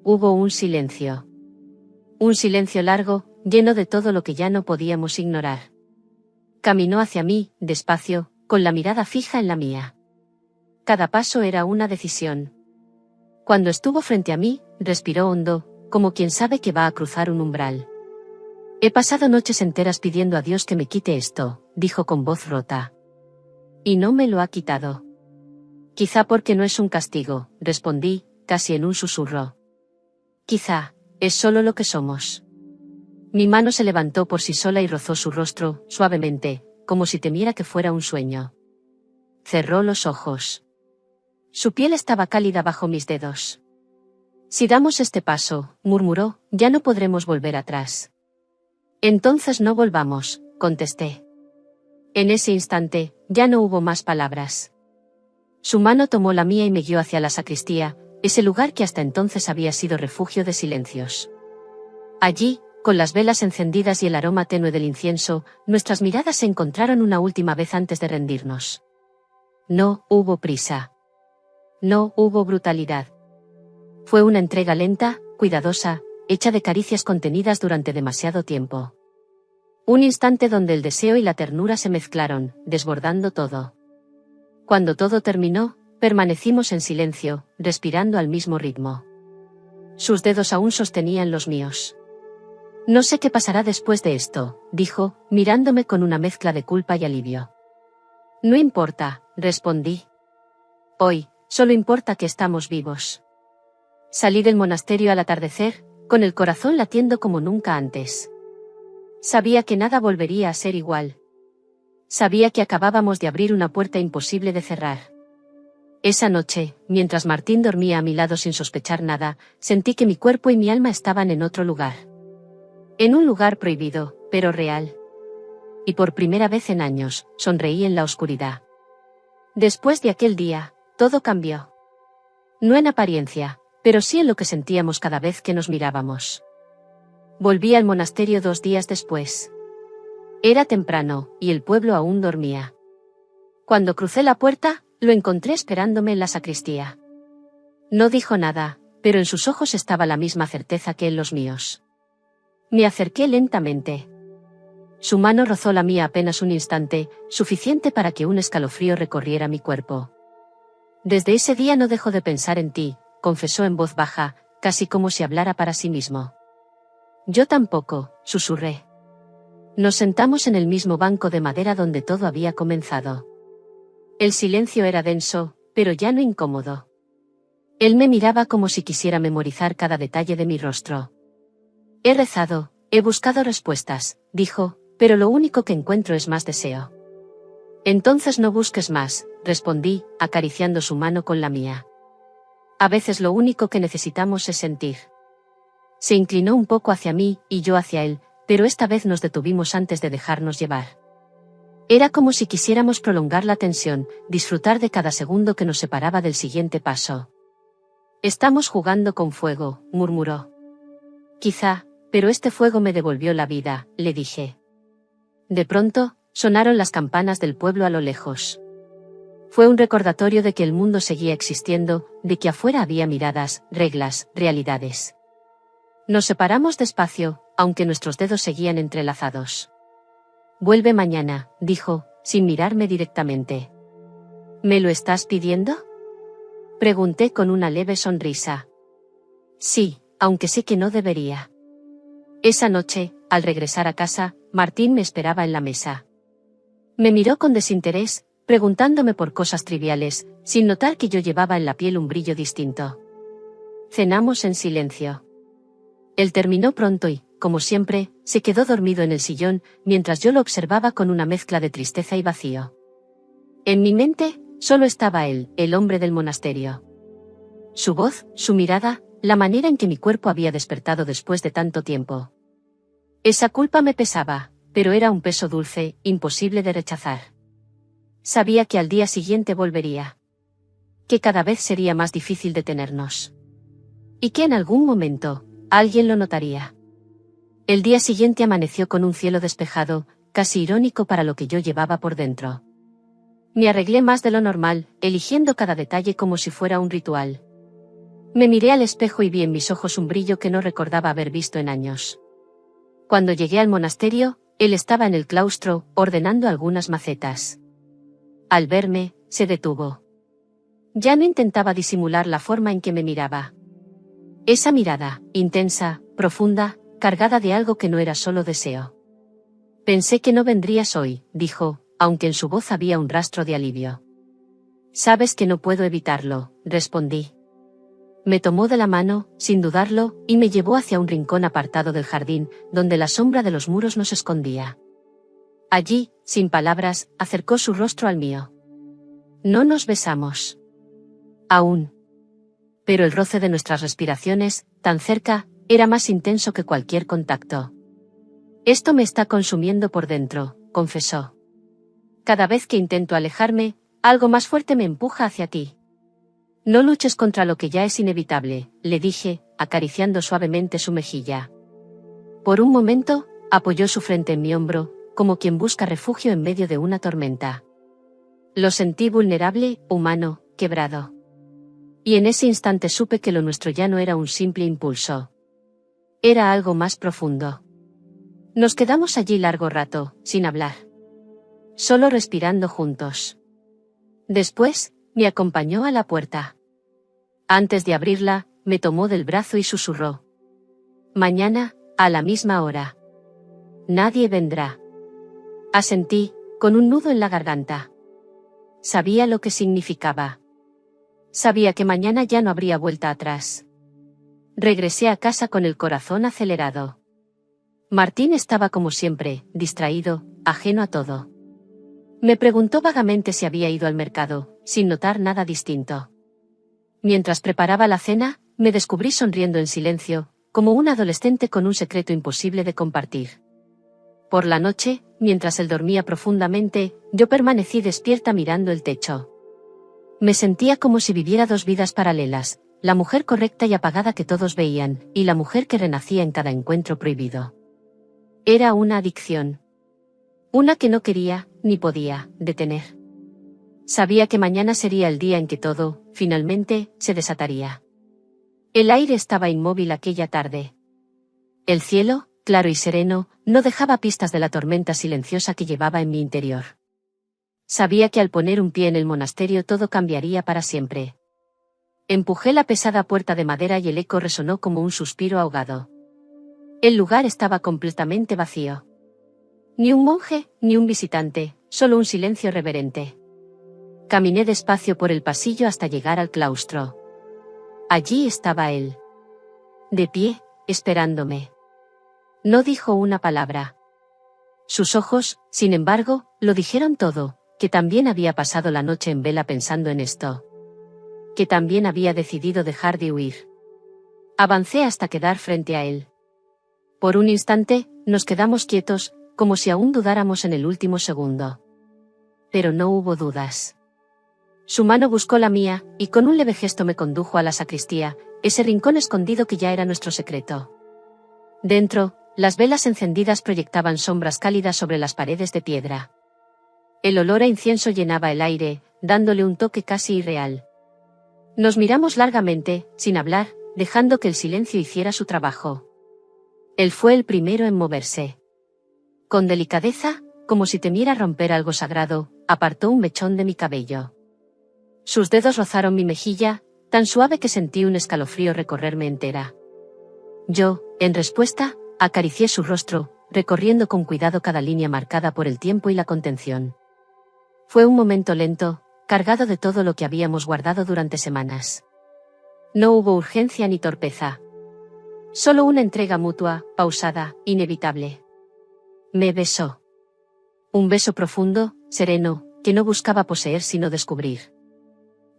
Hubo un silencio. Un silencio largo, lleno de todo lo que ya no podíamos ignorar. Caminó hacia mí, despacio, con la mirada fija en la mía. Cada paso era una decisión. Cuando estuvo frente a mí, respiró hondo, como quien sabe que va a cruzar un umbral. He pasado noches enteras pidiendo a Dios que me quite esto, dijo con voz rota. Y no me lo ha quitado. Quizá porque no es un castigo, respondí, casi en un susurro. Quizá, es solo lo que somos. Mi mano se levantó por sí sola y rozó su rostro, suavemente, como si temiera que fuera un sueño. Cerró los ojos. Su piel estaba cálida bajo mis dedos. Si damos este paso, murmuró, ya no podremos volver atrás. Entonces no volvamos, contesté. En ese instante, ya no hubo más palabras. Su mano tomó la mía y me guió hacia la sacristía, ese lugar que hasta entonces había sido refugio de silencios. Allí, con las velas encendidas y el aroma tenue del incienso, nuestras miradas se encontraron una última vez antes de rendirnos. No hubo prisa. No hubo brutalidad. Fue una entrega lenta, cuidadosa, hecha de caricias contenidas durante demasiado tiempo. Un instante donde el deseo y la ternura se mezclaron, desbordando todo. Cuando todo terminó, permanecimos en silencio, respirando al mismo ritmo. Sus dedos aún sostenían los míos. No sé qué pasará después de esto, dijo, mirándome con una mezcla de culpa y alivio. No importa, respondí. Hoy, solo importa que estamos vivos. Salí del monasterio al atardecer, con el corazón latiendo como nunca antes. Sabía que nada volvería a ser igual. Sabía que acabábamos de abrir una puerta imposible de cerrar. Esa noche, mientras Martín dormía a mi lado sin sospechar nada, sentí que mi cuerpo y mi alma estaban en otro lugar. En un lugar prohibido, pero real. Y por primera vez en años, sonreí en la oscuridad. Después de aquel día, todo cambió. No en apariencia, pero sí en lo que sentíamos cada vez que nos mirábamos. Volví al monasterio 2 días después. Era temprano, y el pueblo aún dormía. Cuando crucé la puerta, lo encontré esperándome en la sacristía. No dijo nada, pero en sus ojos estaba la misma certeza que en los míos. Me acerqué lentamente. Su mano rozó la mía apenas un instante, suficiente para que un escalofrío recorriera mi cuerpo. Desde ese día no dejo de pensar en ti, confesó en voz baja, casi como si hablara para sí mismo. Yo tampoco, susurré. Nos sentamos en el mismo banco de madera donde todo había comenzado. El silencio era denso, pero ya no incómodo. Él me miraba como si quisiera memorizar cada detalle de mi rostro. He rezado, he buscado respuestas, dijo, pero lo único que encuentro es más deseo. Entonces no busques más, respondí, acariciando su mano con la mía. A veces lo único que necesitamos es sentir. Se inclinó un poco hacia mí, y yo hacia él, pero esta vez nos detuvimos antes de dejarnos llevar. Era como si quisiéramos prolongar la tensión, disfrutar de cada segundo que nos separaba del siguiente paso. Estamos jugando con fuego, murmuró. Quizá, pero este fuego me devolvió la vida, le dije. De pronto, sonaron las campanas del pueblo a lo lejos. Fue un recordatorio de que el mundo seguía existiendo, de que afuera había miradas, reglas, realidades. Nos separamos despacio, aunque nuestros dedos seguían entrelazados. Vuelve mañana, dijo, sin mirarme directamente. ¿Me lo estás pidiendo? Pregunté con una leve sonrisa. Sí, aunque sé que no debería. Esa noche, al regresar a casa, Martín me esperaba en la mesa. Me miró con desinterés, preguntándome por cosas triviales, sin notar que yo llevaba en la piel un brillo distinto. Cenamos en silencio. Él terminó pronto y, como siempre, se quedó dormido en el sillón, mientras yo lo observaba con una mezcla de tristeza y vacío. En mi mente, solo estaba él, el hombre del monasterio. Su voz, su mirada, la manera en que mi cuerpo había despertado después de tanto tiempo. Esa culpa me pesaba, pero era un peso dulce, imposible de rechazar. Sabía que al día siguiente volvería. Que cada vez sería más difícil detenernos. Y que en algún momento, alguien lo notaría. El día siguiente amaneció con un cielo despejado, casi irónico para lo que yo llevaba por dentro. Me arreglé más de lo normal, eligiendo cada detalle como si fuera un ritual. Me miré al espejo y vi en mis ojos un brillo que no recordaba haber visto en años. Cuando llegué al monasterio, él estaba en el claustro, ordenando algunas macetas. Al verme, se detuvo. Ya no intentaba disimular la forma en que me miraba. Esa mirada, intensa, profunda, cargada de algo que no era solo deseo. Pensé que no vendrías hoy, dijo, aunque en su voz había un rastro de alivio. Sabes que no puedo evitarlo, respondí. Me tomó de la mano, sin dudarlo, y me llevó hacia un rincón apartado del jardín, donde la sombra de los muros nos escondía. Allí, sin palabras, acercó su rostro al mío. No nos besamos. Aún. Pero el roce de nuestras respiraciones, tan cerca, era más intenso que cualquier contacto. Esto me está consumiendo por dentro, confesó. Cada vez que intento alejarme, algo más fuerte me empuja hacia ti. No luches contra lo que ya es inevitable, le dije, acariciando suavemente su mejilla. Por un momento, apoyó su frente en mi hombro, como quien busca refugio en medio de una tormenta. Lo sentí vulnerable, humano, quebrado. Y en ese instante supe que lo nuestro ya no era un simple impulso. Era algo más profundo. Nos quedamos allí largo rato, sin hablar. Solo respirando juntos. Después, me acompañó a la puerta. Antes de abrirla, me tomó del brazo y susurró. Mañana, a la misma hora. Nadie vendrá. Asentí, con un nudo en la garganta. Sabía lo que significaba. Sabía que mañana ya no habría vuelta atrás. Regresé a casa con el corazón acelerado. Martín estaba como siempre, distraído, ajeno a todo. Me preguntó vagamente si había ido al mercado, sin notar nada distinto. Mientras preparaba la cena, me descubrí sonriendo en silencio, como un adolescente con un secreto imposible de compartir. Por la noche, mientras él dormía profundamente, yo permanecí despierta mirando el techo. Me sentía como si viviera dos vidas paralelas, la mujer correcta y apagada que todos veían, y la mujer que renacía en cada encuentro prohibido. Era una adicción. Una que no quería, ni podía, detener. Sabía que mañana sería el día en que todo, finalmente, se desataría. El aire estaba inmóvil aquella tarde. El cielo, claro y sereno, no dejaba pistas de la tormenta silenciosa que llevaba en mi interior. Sabía que al poner un pie en el monasterio todo cambiaría para siempre. Empujé la pesada puerta de madera y el eco resonó como un suspiro ahogado. El lugar estaba completamente vacío. Ni un monje, ni un visitante, solo un silencio reverente. Caminé despacio por el pasillo hasta llegar al claustro. Allí estaba él. De pie, esperándome. No dijo una palabra. Sus ojos, sin embargo, lo dijeron todo, que también había pasado la noche en vela pensando en esto. Que también había decidido dejar de huir. Avancé hasta quedar frente a él. Por un instante, nos quedamos quietos, como si aún dudáramos en el último segundo. Pero no hubo dudas. Su mano buscó la mía, y con un leve gesto me condujo a la sacristía, ese rincón escondido que ya era nuestro secreto. Dentro, las velas encendidas proyectaban sombras cálidas sobre las paredes de piedra. El olor a incienso llenaba el aire, dándole un toque casi irreal. Nos miramos largamente, sin hablar, dejando que el silencio hiciera su trabajo. Él fue el primero en moverse. Con delicadeza, como si temiera romper algo sagrado, apartó un mechón de mi cabello. Sus dedos rozaron mi mejilla, tan suave que sentí un escalofrío recorrerme entera. Yo, en respuesta, acaricié su rostro, recorriendo con cuidado cada línea marcada por el tiempo y la contención. Fue un momento lento, cargado de todo lo que habíamos guardado durante semanas. No hubo urgencia ni torpeza. Solo una entrega mutua, pausada, inevitable. Me besó. Un beso profundo, sereno, que no buscaba poseer sino descubrir.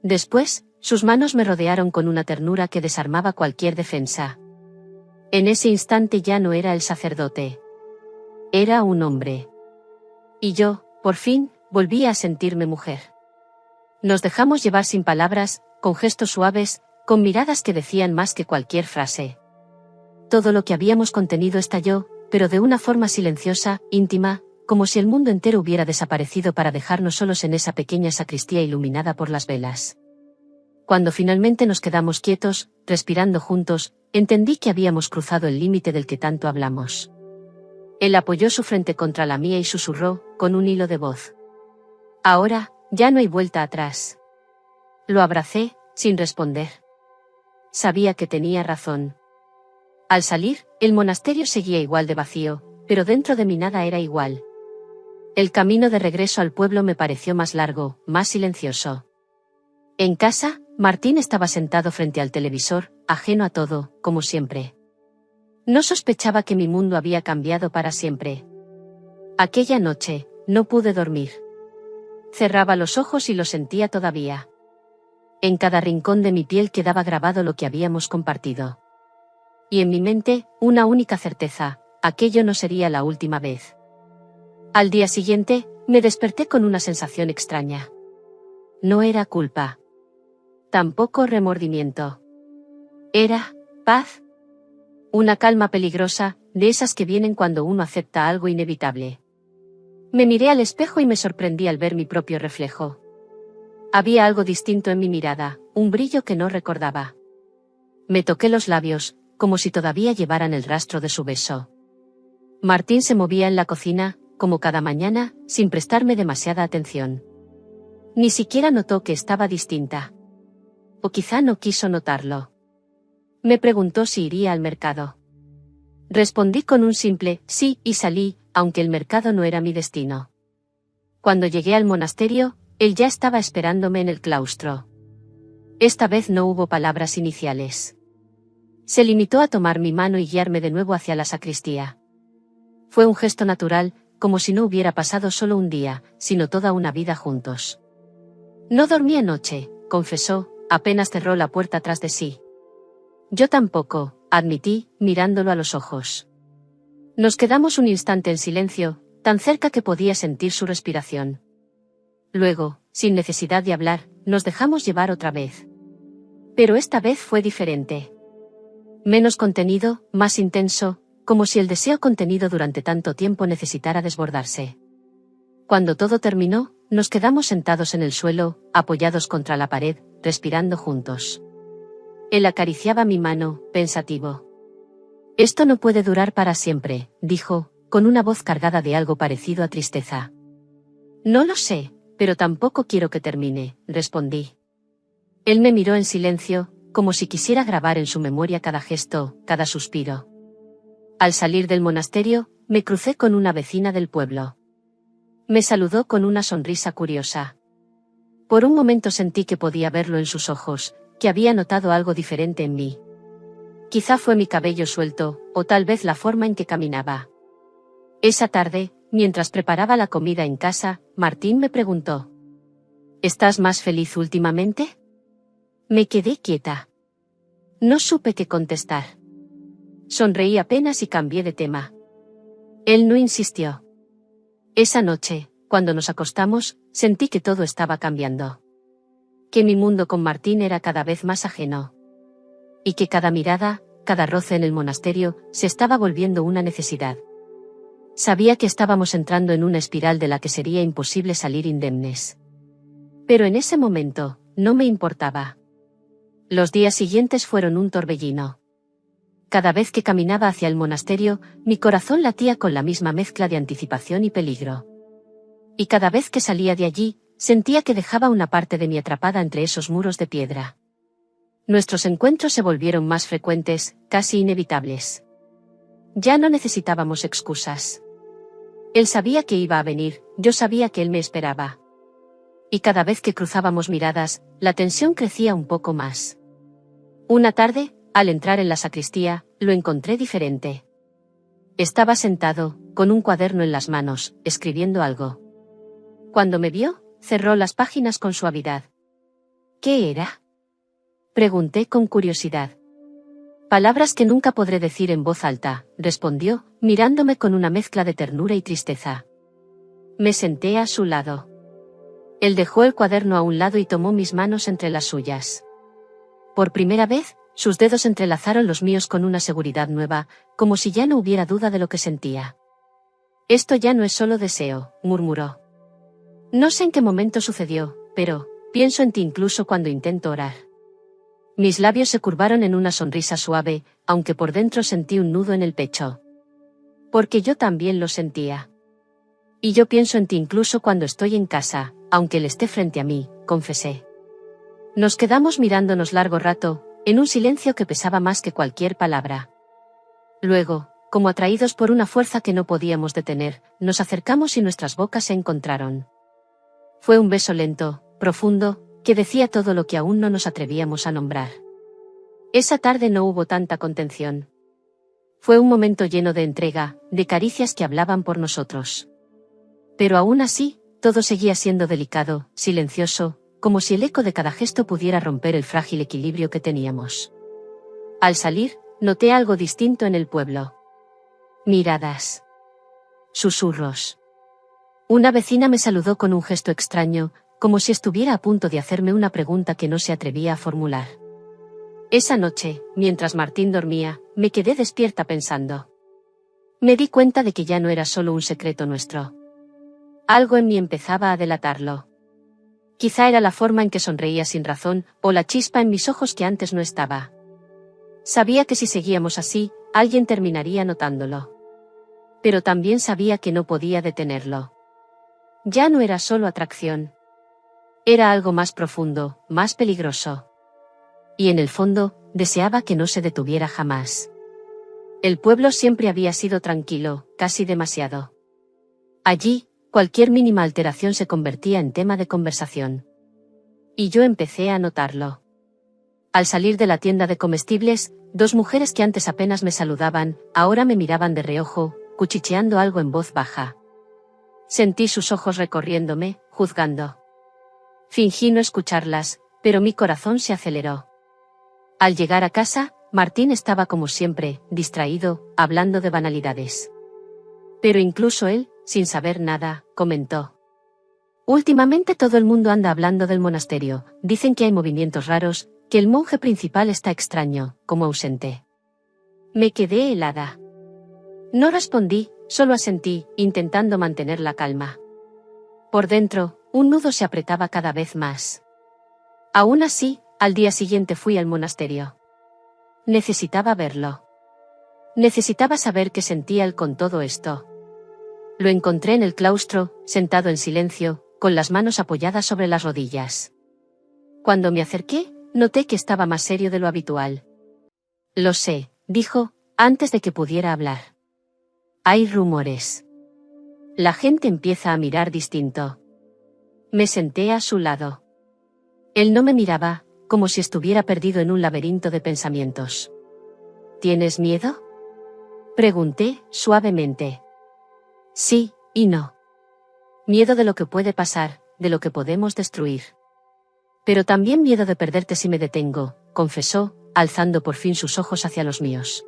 Después, sus manos me rodearon con una ternura que desarmaba cualquier defensa. En ese instante ya no era el sacerdote. Era un hombre. Y yo, por fin, volví a sentirme mujer. Nos dejamos llevar sin palabras, con gestos suaves, con miradas que decían más que cualquier frase. Todo lo que habíamos contenido estalló, pero de una forma silenciosa, íntima, como si el mundo entero hubiera desaparecido para dejarnos solos en esa pequeña sacristía iluminada por las velas. Cuando finalmente nos quedamos quietos, respirando juntos, entendí que habíamos cruzado el límite del que tanto hablamos. Él apoyó su frente contra la mía y susurró, con un hilo de voz. Ahora, ya no hay vuelta atrás. Lo abracé, sin responder. Sabía que tenía razón. Al salir, el monasterio seguía igual de vacío, pero dentro de mí nada era igual. El camino de regreso al pueblo me pareció más largo, más silencioso. En casa, Martín estaba sentado frente al televisor, ajeno a todo, como siempre. No sospechaba que mi mundo había cambiado para siempre. Aquella noche, no pude dormir. Cerraba los ojos y lo sentía todavía. En cada rincón de mi piel quedaba grabado lo que habíamos compartido. Y en mi mente, una única certeza, aquello no sería la última vez. Al día siguiente, me desperté con una sensación extraña. No era culpa. Tampoco remordimiento. Era paz. Una calma peligrosa, de esas que vienen cuando uno acepta algo inevitable. Me miré al espejo y me sorprendí al ver mi propio reflejo. Había algo distinto en mi mirada, un brillo que no recordaba. Me toqué los labios, como si todavía llevaran el rastro de su beso. Martín se movía en la cocina, como cada mañana, sin prestarme demasiada atención. Ni siquiera notó que estaba distinta. O quizá no quiso notarlo. Me preguntó si iría al mercado. Respondí con un simple sí y salí, aunque el mercado no era mi destino. Cuando llegué al monasterio, él ya estaba esperándome en el claustro. Esta vez no hubo palabras iniciales. Se limitó a tomar mi mano y guiarme de nuevo hacia la sacristía. Fue un gesto natural, como si no hubiera pasado solo un día, sino toda una vida juntos. No dormí anoche, confesó, apenas cerró la puerta tras de sí. Yo tampoco, admití, mirándolo a los ojos. Nos quedamos un instante en silencio, tan cerca que podía sentir su respiración. Luego, sin necesidad de hablar, nos dejamos llevar otra vez. Pero esta vez fue diferente. Menos contenido, más intenso, como si el deseo contenido durante tanto tiempo necesitara desbordarse. Cuando todo terminó, nos quedamos sentados en el suelo, apoyados contra la pared, respirando juntos. Él acariciaba mi mano, pensativo. Esto no puede durar para siempre, dijo, con una voz cargada de algo parecido a tristeza. No lo sé, pero tampoco quiero que termine, respondí. Él me miró en silencio, como si quisiera grabar en su memoria cada gesto, cada suspiro. Al salir del monasterio, me crucé con una vecina del pueblo. Me saludó con una sonrisa curiosa. Por un momento sentí que podía verlo en sus ojos, que había notado algo diferente en mí. Quizá fue mi cabello suelto, o tal vez la forma en que caminaba. Esa tarde, mientras preparaba la comida en casa, Martín me preguntó: ¿Estás más feliz últimamente? Me quedé quieta. No supe qué contestar. Sonreí apenas y cambié de tema. Él no insistió. Esa noche, cuando nos acostamos, sentí que todo estaba cambiando. Que mi mundo con Martín era cada vez más ajeno. Y que cada mirada, cada roce en el monasterio, se estaba volviendo una necesidad. Sabía que estábamos entrando en una espiral de la que sería imposible salir indemnes. Pero en ese momento, no me importaba. Los días siguientes fueron un torbellino. Cada vez que caminaba hacia el monasterio, mi corazón latía con la misma mezcla de anticipación y peligro. Y cada vez que salía de allí, sentía que dejaba una parte de mí atrapada entre esos muros de piedra. Nuestros encuentros se volvieron más frecuentes, casi inevitables. Ya no necesitábamos excusas. Él sabía que iba a venir, yo sabía que él me esperaba. Y cada vez que cruzábamos miradas, la tensión crecía un poco más. Una tarde, al entrar en la sacristía, lo encontré diferente. Estaba sentado, con un cuaderno en las manos, escribiendo algo. Cuando me vio, cerró las páginas con suavidad. ¿Qué era? Pregunté con curiosidad. Palabras que nunca podré decir en voz alta, respondió, mirándome con una mezcla de ternura y tristeza. Me senté a su lado. Él dejó el cuaderno a un lado y tomó mis manos entre las suyas. Por primera vez, sus dedos entrelazaron los míos con una seguridad nueva, como si ya no hubiera duda de lo que sentía. Esto ya no es solo deseo, murmuró. No sé en qué momento sucedió, pero pienso en ti incluso cuando intento orar. Mis labios se curvaron en una sonrisa suave, aunque por dentro sentí un nudo en el pecho. Porque yo también lo sentía. Y yo pienso en ti incluso cuando estoy en casa, aunque él esté frente a mí, confesé. Nos quedamos mirándonos largo rato, en un silencio que pesaba más que cualquier palabra. Luego, como atraídos por una fuerza que no podíamos detener, nos acercamos y nuestras bocas se encontraron. Fue un beso lento, profundo, que decía todo lo que aún no nos atrevíamos a nombrar. Esa tarde no hubo tanta contención. Fue un momento lleno de entrega, de caricias que hablaban por nosotros. Pero aún así, todo seguía siendo delicado, silencioso, como si el eco de cada gesto pudiera romper el frágil equilibrio que teníamos. Al salir, noté algo distinto en el pueblo. Miradas. Susurros. Una vecina me saludó con un gesto extraño, como si estuviera a punto de hacerme una pregunta que no se atrevía a formular. Esa noche, mientras Martín dormía, me quedé despierta pensando. Me di cuenta de que ya no era solo un secreto nuestro. Algo en mí empezaba a delatarlo. Quizá era la forma en que sonreía sin razón, o la chispa en mis ojos que antes no estaba. Sabía que si seguíamos así, alguien terminaría notándolo. Pero también sabía que no podía detenerlo. Ya no era solo atracción. Era algo más profundo, más peligroso. Y en el fondo, deseaba que no se detuviera jamás. El pueblo siempre había sido tranquilo, casi demasiado. Allí, cualquier mínima alteración se convertía en tema de conversación. Y yo empecé a notarlo. Al salir de la tienda de comestibles, dos mujeres que antes apenas me saludaban, ahora me miraban de reojo, cuchicheando algo en voz baja. Sentí sus ojos recorriéndome, juzgando. Fingí no escucharlas, pero mi corazón se aceleró. Al llegar a casa, Martín estaba como siempre, distraído, hablando de banalidades. Pero incluso él, sin saber nada, comentó. Últimamente todo el mundo anda hablando del monasterio, dicen que hay movimientos raros, que el monje principal está extraño, como ausente. Me quedé helada. No respondí, solo asentí, intentando mantener la calma. Por dentro, un nudo se apretaba cada vez más. Aún así, al día siguiente fui al monasterio. Necesitaba verlo. Necesitaba saber qué sentía él con todo esto. Lo encontré en el claustro, sentado en silencio, con las manos apoyadas sobre las rodillas. Cuando me acerqué, noté que estaba más serio de lo habitual. Lo sé, dijo, antes de que pudiera hablar. Hay rumores. La gente empieza a mirar distinto. Me senté a su lado. Él no me miraba, como si estuviera perdido en un laberinto de pensamientos. ¿Tienes miedo? Pregunté, suavemente. Sí, y no. Miedo de lo que puede pasar, de lo que podemos destruir. Pero también miedo de perderte si me detengo, confesó, alzando por fin sus ojos hacia los míos.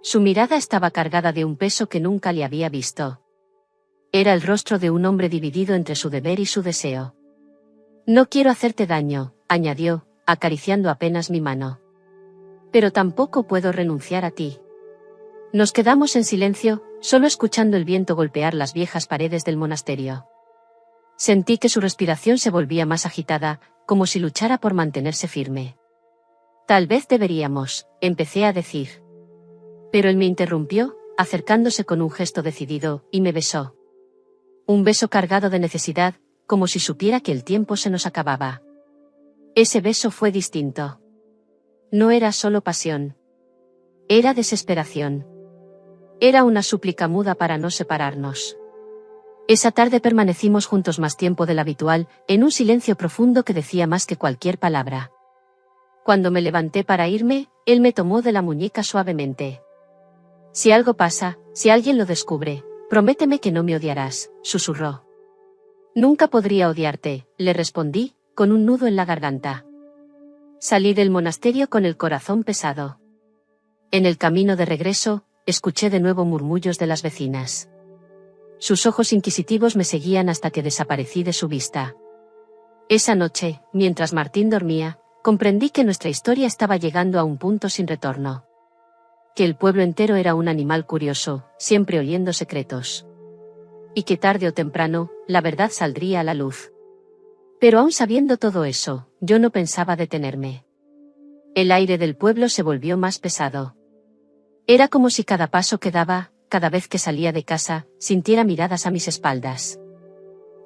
Su mirada estaba cargada de un peso que nunca le había visto. Era el rostro de un hombre dividido entre su deber y su deseo. No quiero hacerte daño, añadió, acariciando apenas mi mano. Pero tampoco puedo renunciar a ti. Nos quedamos en silencio, solo escuchando el viento golpear las viejas paredes del monasterio. Sentí que su respiración se volvía más agitada, como si luchara por mantenerse firme. Tal vez deberíamos, empecé a decir. Pero él me interrumpió, acercándose con un gesto decidido, y me besó. Un beso cargado de necesidad, como si supiera que el tiempo se nos acababa. Ese beso fue distinto. No era solo pasión. Era desesperación. Era una súplica muda para no separarnos. Esa tarde permanecimos juntos más tiempo del habitual, en un silencio profundo que decía más que cualquier palabra. Cuando me levanté para irme, él me tomó de la muñeca suavemente. Si algo pasa, si alguien lo descubre, prométeme que no me odiarás, susurró. Nunca podría odiarte, le respondí, con un nudo en la garganta. Salí del monasterio con el corazón pesado. En el camino de regreso, escuché de nuevo murmullos de las vecinas. Sus ojos inquisitivos me seguían hasta que desaparecí de su vista. Esa noche, mientras Martín dormía, comprendí que nuestra historia estaba llegando a un punto sin retorno. Que el pueblo entero era un animal curioso, siempre oliendo secretos. Y que tarde o temprano, la verdad saldría a la luz. Pero aún sabiendo todo eso, yo no pensaba detenerme. El aire del pueblo se volvió más pesado. Era como si cada paso que daba, cada vez que salía de casa, sintiera miradas a mis espaldas.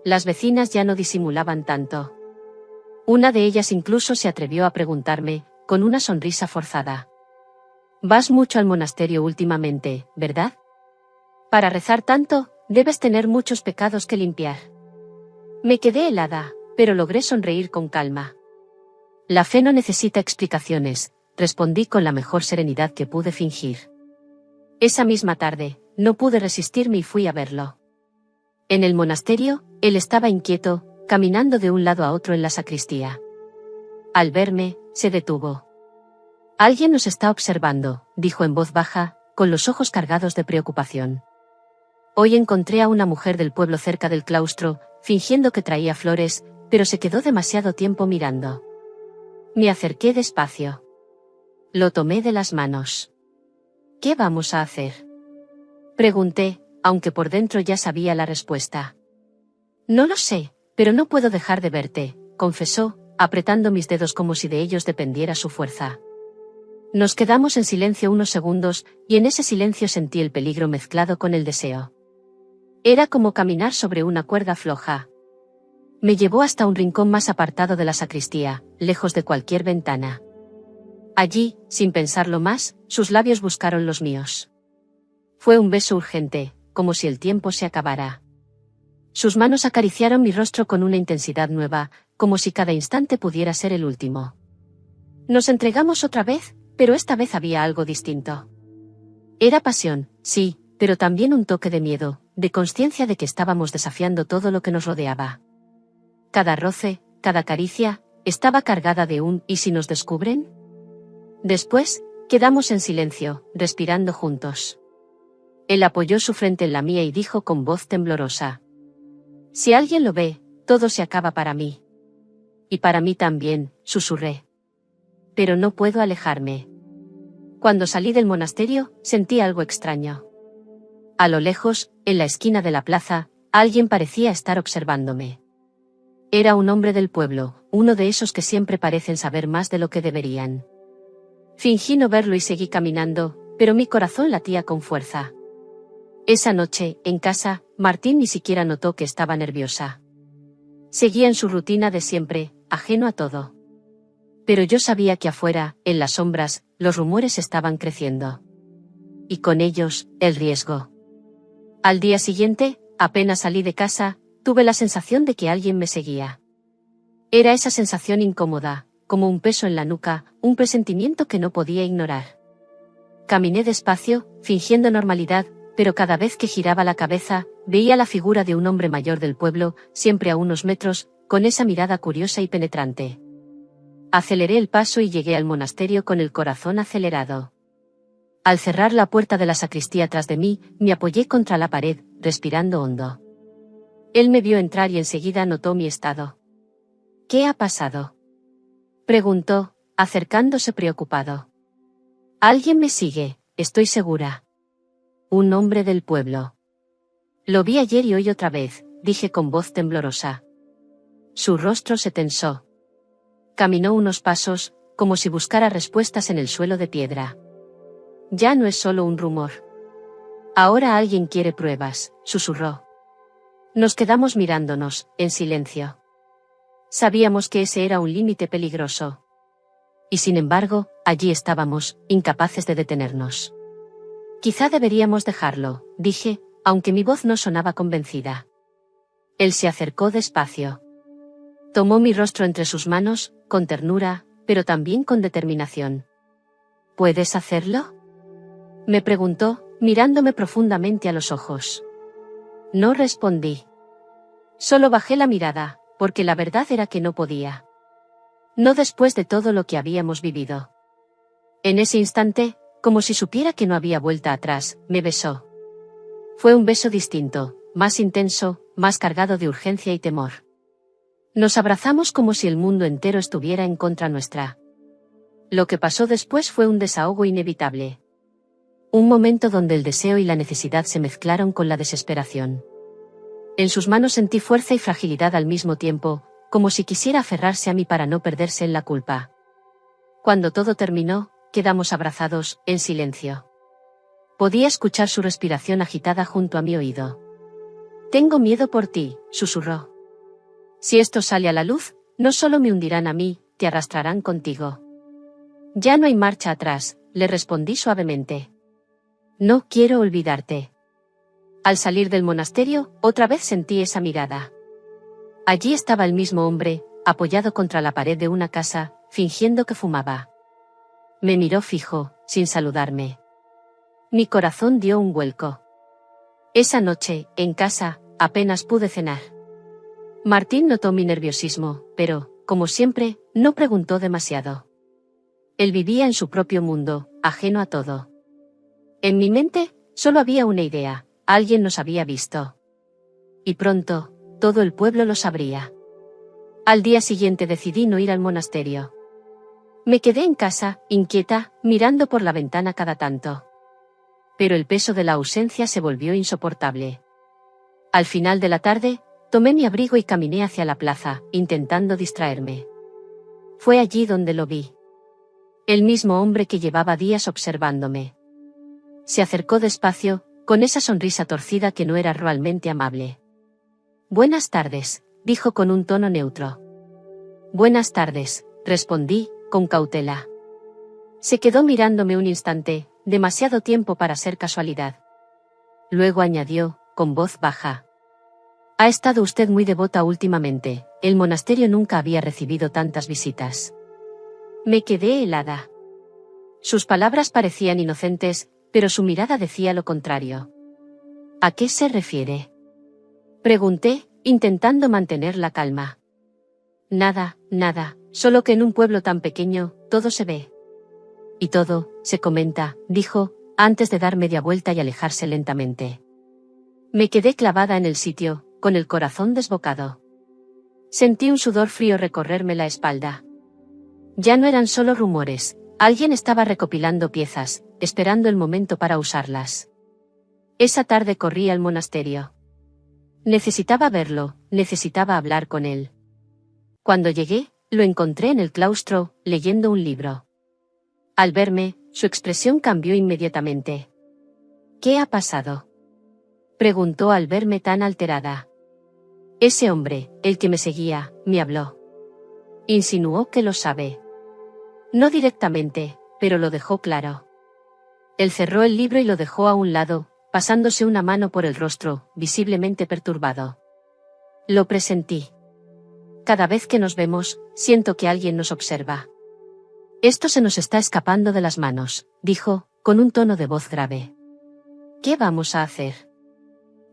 Las vecinas ya no disimulaban tanto. Una de ellas incluso se atrevió a preguntarme, con una sonrisa forzada. «Vas mucho al monasterio últimamente, ¿verdad? Para rezar tanto, debes tener muchos pecados que limpiar». Me quedé helada, pero logré sonreír con calma. «La fe no necesita explicaciones», respondí con la mejor serenidad que pude fingir. Esa misma tarde, no pude resistirme y fui a verlo. En el monasterio, él estaba inquieto, caminando de un lado a otro en la sacristía. Al verme, se detuvo. «Alguien nos está observando», dijo en voz baja, con los ojos cargados de preocupación. Hoy encontré a una mujer del pueblo cerca del claustro, fingiendo que traía flores, pero se quedó demasiado tiempo mirando. Me acerqué despacio. Lo tomé de las manos. «¿Qué vamos a hacer?», pregunté, aunque por dentro ya sabía la respuesta. «No lo sé, pero no puedo dejar de verte», confesó, apretando mis dedos como si de ellos dependiera su fuerza. Nos quedamos en silencio unos segundos, y en ese silencio sentí el peligro mezclado con el deseo. Era como caminar sobre una cuerda floja. Me llevó hasta un rincón más apartado de la sacristía, lejos de cualquier ventana. Allí, sin pensarlo más, sus labios buscaron los míos. Fue un beso urgente, como si el tiempo se acabara. Sus manos acariciaron mi rostro con una intensidad nueva, como si cada instante pudiera ser el último. Nos entregamos otra vez, pero esta vez había algo distinto. Era pasión, sí, pero también un toque de miedo, de consciencia de que estábamos desafiando todo lo que nos rodeaba. Cada roce, cada caricia, estaba cargada de un «¿y si nos descubren?». Después, quedamos en silencio, respirando juntos. Él apoyó su frente en la mía y dijo con voz temblorosa: «Si alguien lo ve, todo se acaba para mí». «Y para mí también», susurré. pero no puedo alejarme. Cuando salí del monasterio, sentí algo extraño. A lo lejos, en la esquina de la plaza, alguien parecía estar observándome. Era un hombre del pueblo, uno de esos que siempre parecen saber más de lo que deberían. Fingí no verlo y seguí caminando, pero mi corazón latía con fuerza. Esa noche, en casa, Martín ni siquiera notó que estaba nerviosa. Seguía en su rutina de siempre, ajeno a todo. Pero yo sabía que afuera, en las sombras, los rumores estaban creciendo. Y con ellos, el riesgo. Al día siguiente, apenas salí de casa, tuve la sensación de que alguien me seguía. Era esa sensación incómoda, como un peso en la nuca, un presentimiento que no podía ignorar. Caminé despacio, fingiendo normalidad, pero cada vez que giraba la cabeza, veía la figura de un hombre mayor del pueblo, siempre a unos metros, con esa mirada curiosa y penetrante. Aceleré el paso y llegué al monasterio con el corazón acelerado. Al cerrar la puerta de la sacristía tras de mí, me apoyé contra la pared, respirando hondo. Él me vio entrar y enseguida notó mi estado. ¿Qué ha pasado?, preguntó, acercándose preocupado. Alguien me sigue, estoy segura. Un hombre del pueblo. Lo vi ayer y hoy otra vez, dije con voz temblorosa. Su rostro se tensó. Caminó unos pasos, como si buscara respuestas en el suelo de piedra. Ya no es solo un rumor. Ahora alguien quiere pruebas, susurró. Nos quedamos mirándonos, en silencio. Sabíamos que ese era un límite peligroso. Y sin embargo, allí estábamos, incapaces de detenernos. Quizá deberíamos dejarlo, dije, aunque mi voz no sonaba convencida. Él se acercó despacio. Tomó mi rostro entre sus manos, con ternura, pero también con determinación. ¿Puedes hacerlo?, me preguntó, mirándome profundamente a los ojos. No respondí. Solo bajé la mirada, porque la verdad era que no podía. No después de todo lo que habíamos vivido. En ese instante, como si supiera que no había vuelta atrás, me besó. Fue un beso distinto, más intenso, más cargado de urgencia y temor. Nos abrazamos como si el mundo entero estuviera en contra nuestra. Lo que pasó después fue un desahogo inevitable. Un momento donde el deseo y la necesidad se mezclaron con la desesperación. En sus manos sentí fuerza y fragilidad al mismo tiempo, como si quisiera aferrarse a mí para no perderse en la culpa. Cuando todo terminó, quedamos abrazados, en silencio. Podía escuchar su respiración agitada junto a mi oído. Tengo miedo por ti, susurró. Si esto sale a la luz, no solo me hundirán a mí, te arrastrarán contigo. Ya no hay marcha atrás, le respondí suavemente. No quiero olvidarte. Al salir del monasterio, otra vez sentí esa mirada. Allí estaba el mismo hombre, apoyado contra la pared de una casa, fingiendo que fumaba. Me miró fijo, sin saludarme. Mi corazón dio un vuelco. Esa noche, en casa, apenas pude cenar. Martín notó mi nerviosismo, pero, como siempre, no preguntó demasiado. Él vivía en su propio mundo, ajeno a todo. En mi mente, solo había una idea, alguien nos había visto. Y pronto, todo el pueblo lo sabría. Al día siguiente decidí no ir al monasterio. Me quedé en casa, inquieta, mirando por la ventana cada tanto. Pero el peso de la ausencia se volvió insoportable. Al final de la tarde, tomé mi abrigo y caminé hacia la plaza, intentando distraerme. Fue allí donde lo vi. El mismo hombre que llevaba días observándome. Se acercó despacio, con esa sonrisa torcida que no era realmente amable. Buenas tardes, dijo con un tono neutro. Buenas tardes, respondí, con cautela. Se quedó mirándome un instante, demasiado tiempo para ser casualidad. Luego añadió, con voz baja. Ha estado usted muy devota últimamente, el monasterio nunca había recibido tantas visitas. Me quedé helada. Sus palabras parecían inocentes, pero su mirada decía lo contrario. ¿A qué se refiere?, pregunté, intentando mantener la calma. Nada, solo que en un pueblo tan pequeño, todo se ve. Y todo, se comenta, dijo, antes de dar media vuelta y alejarse lentamente. Me quedé clavada en el sitio, con el corazón desbocado. Sentí un sudor frío recorrerme la espalda. Ya no eran solo rumores, alguien estaba recopilando piezas, esperando el momento para usarlas. Esa tarde corrí al monasterio. Necesitaba verlo, necesitaba hablar con él. Cuando llegué, lo encontré en el claustro, leyendo un libro. Al verme, su expresión cambió inmediatamente. ¿Qué ha pasado?, preguntó al verme tan alterada. Ese hombre, el que me seguía, me habló. Insinuó que lo sabe. No directamente, pero lo dejó claro. Él cerró el libro y lo dejó a un lado, pasándose una mano por el rostro, visiblemente perturbado. Lo presentí. Cada vez que nos vemos, siento que alguien nos observa. Esto se nos está escapando de las manos, dijo, con un tono de voz grave. ¿Qué vamos a hacer?,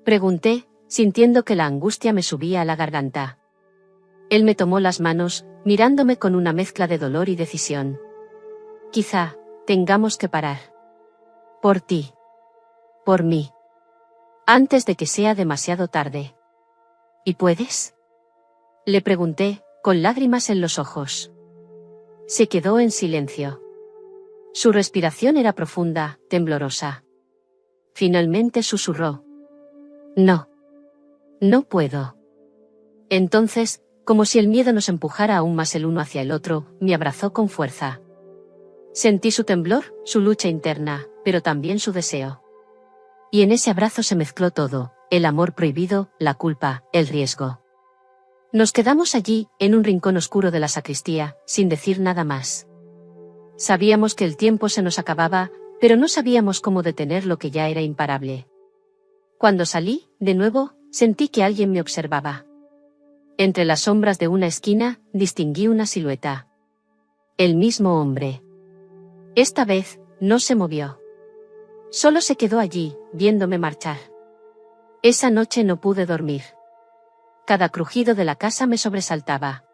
pregunté, sintiendo que la angustia me subía a la garganta. Él me tomó las manos, mirándome con una mezcla de dolor y decisión. Quizá tengamos que parar. Por ti. Por mí. Antes de que sea demasiado tarde. ¿Y puedes?, le pregunté, con lágrimas en los ojos. Se quedó en silencio. Su respiración era profunda, temblorosa. Finalmente susurró. No. No puedo. Entonces, como si el miedo nos empujara aún más el uno hacia el otro, me abrazó con fuerza. Sentí su temblor, su lucha interna, pero también su deseo. Y en ese abrazo se mezcló todo, el amor prohibido, la culpa, el riesgo. Nos quedamos allí, en un rincón oscuro de la sacristía, sin decir nada más. Sabíamos que el tiempo se nos acababa, pero no sabíamos cómo detener lo que ya era imparable. Cuando salí, de nuevo, sentí que alguien me observaba. Entre las sombras de una esquina, distinguí una silueta. El mismo hombre. Esta vez, no se movió. Solo se quedó allí, viéndome marchar. Esa noche no pude dormir. Cada crujido de la casa me sobresaltaba.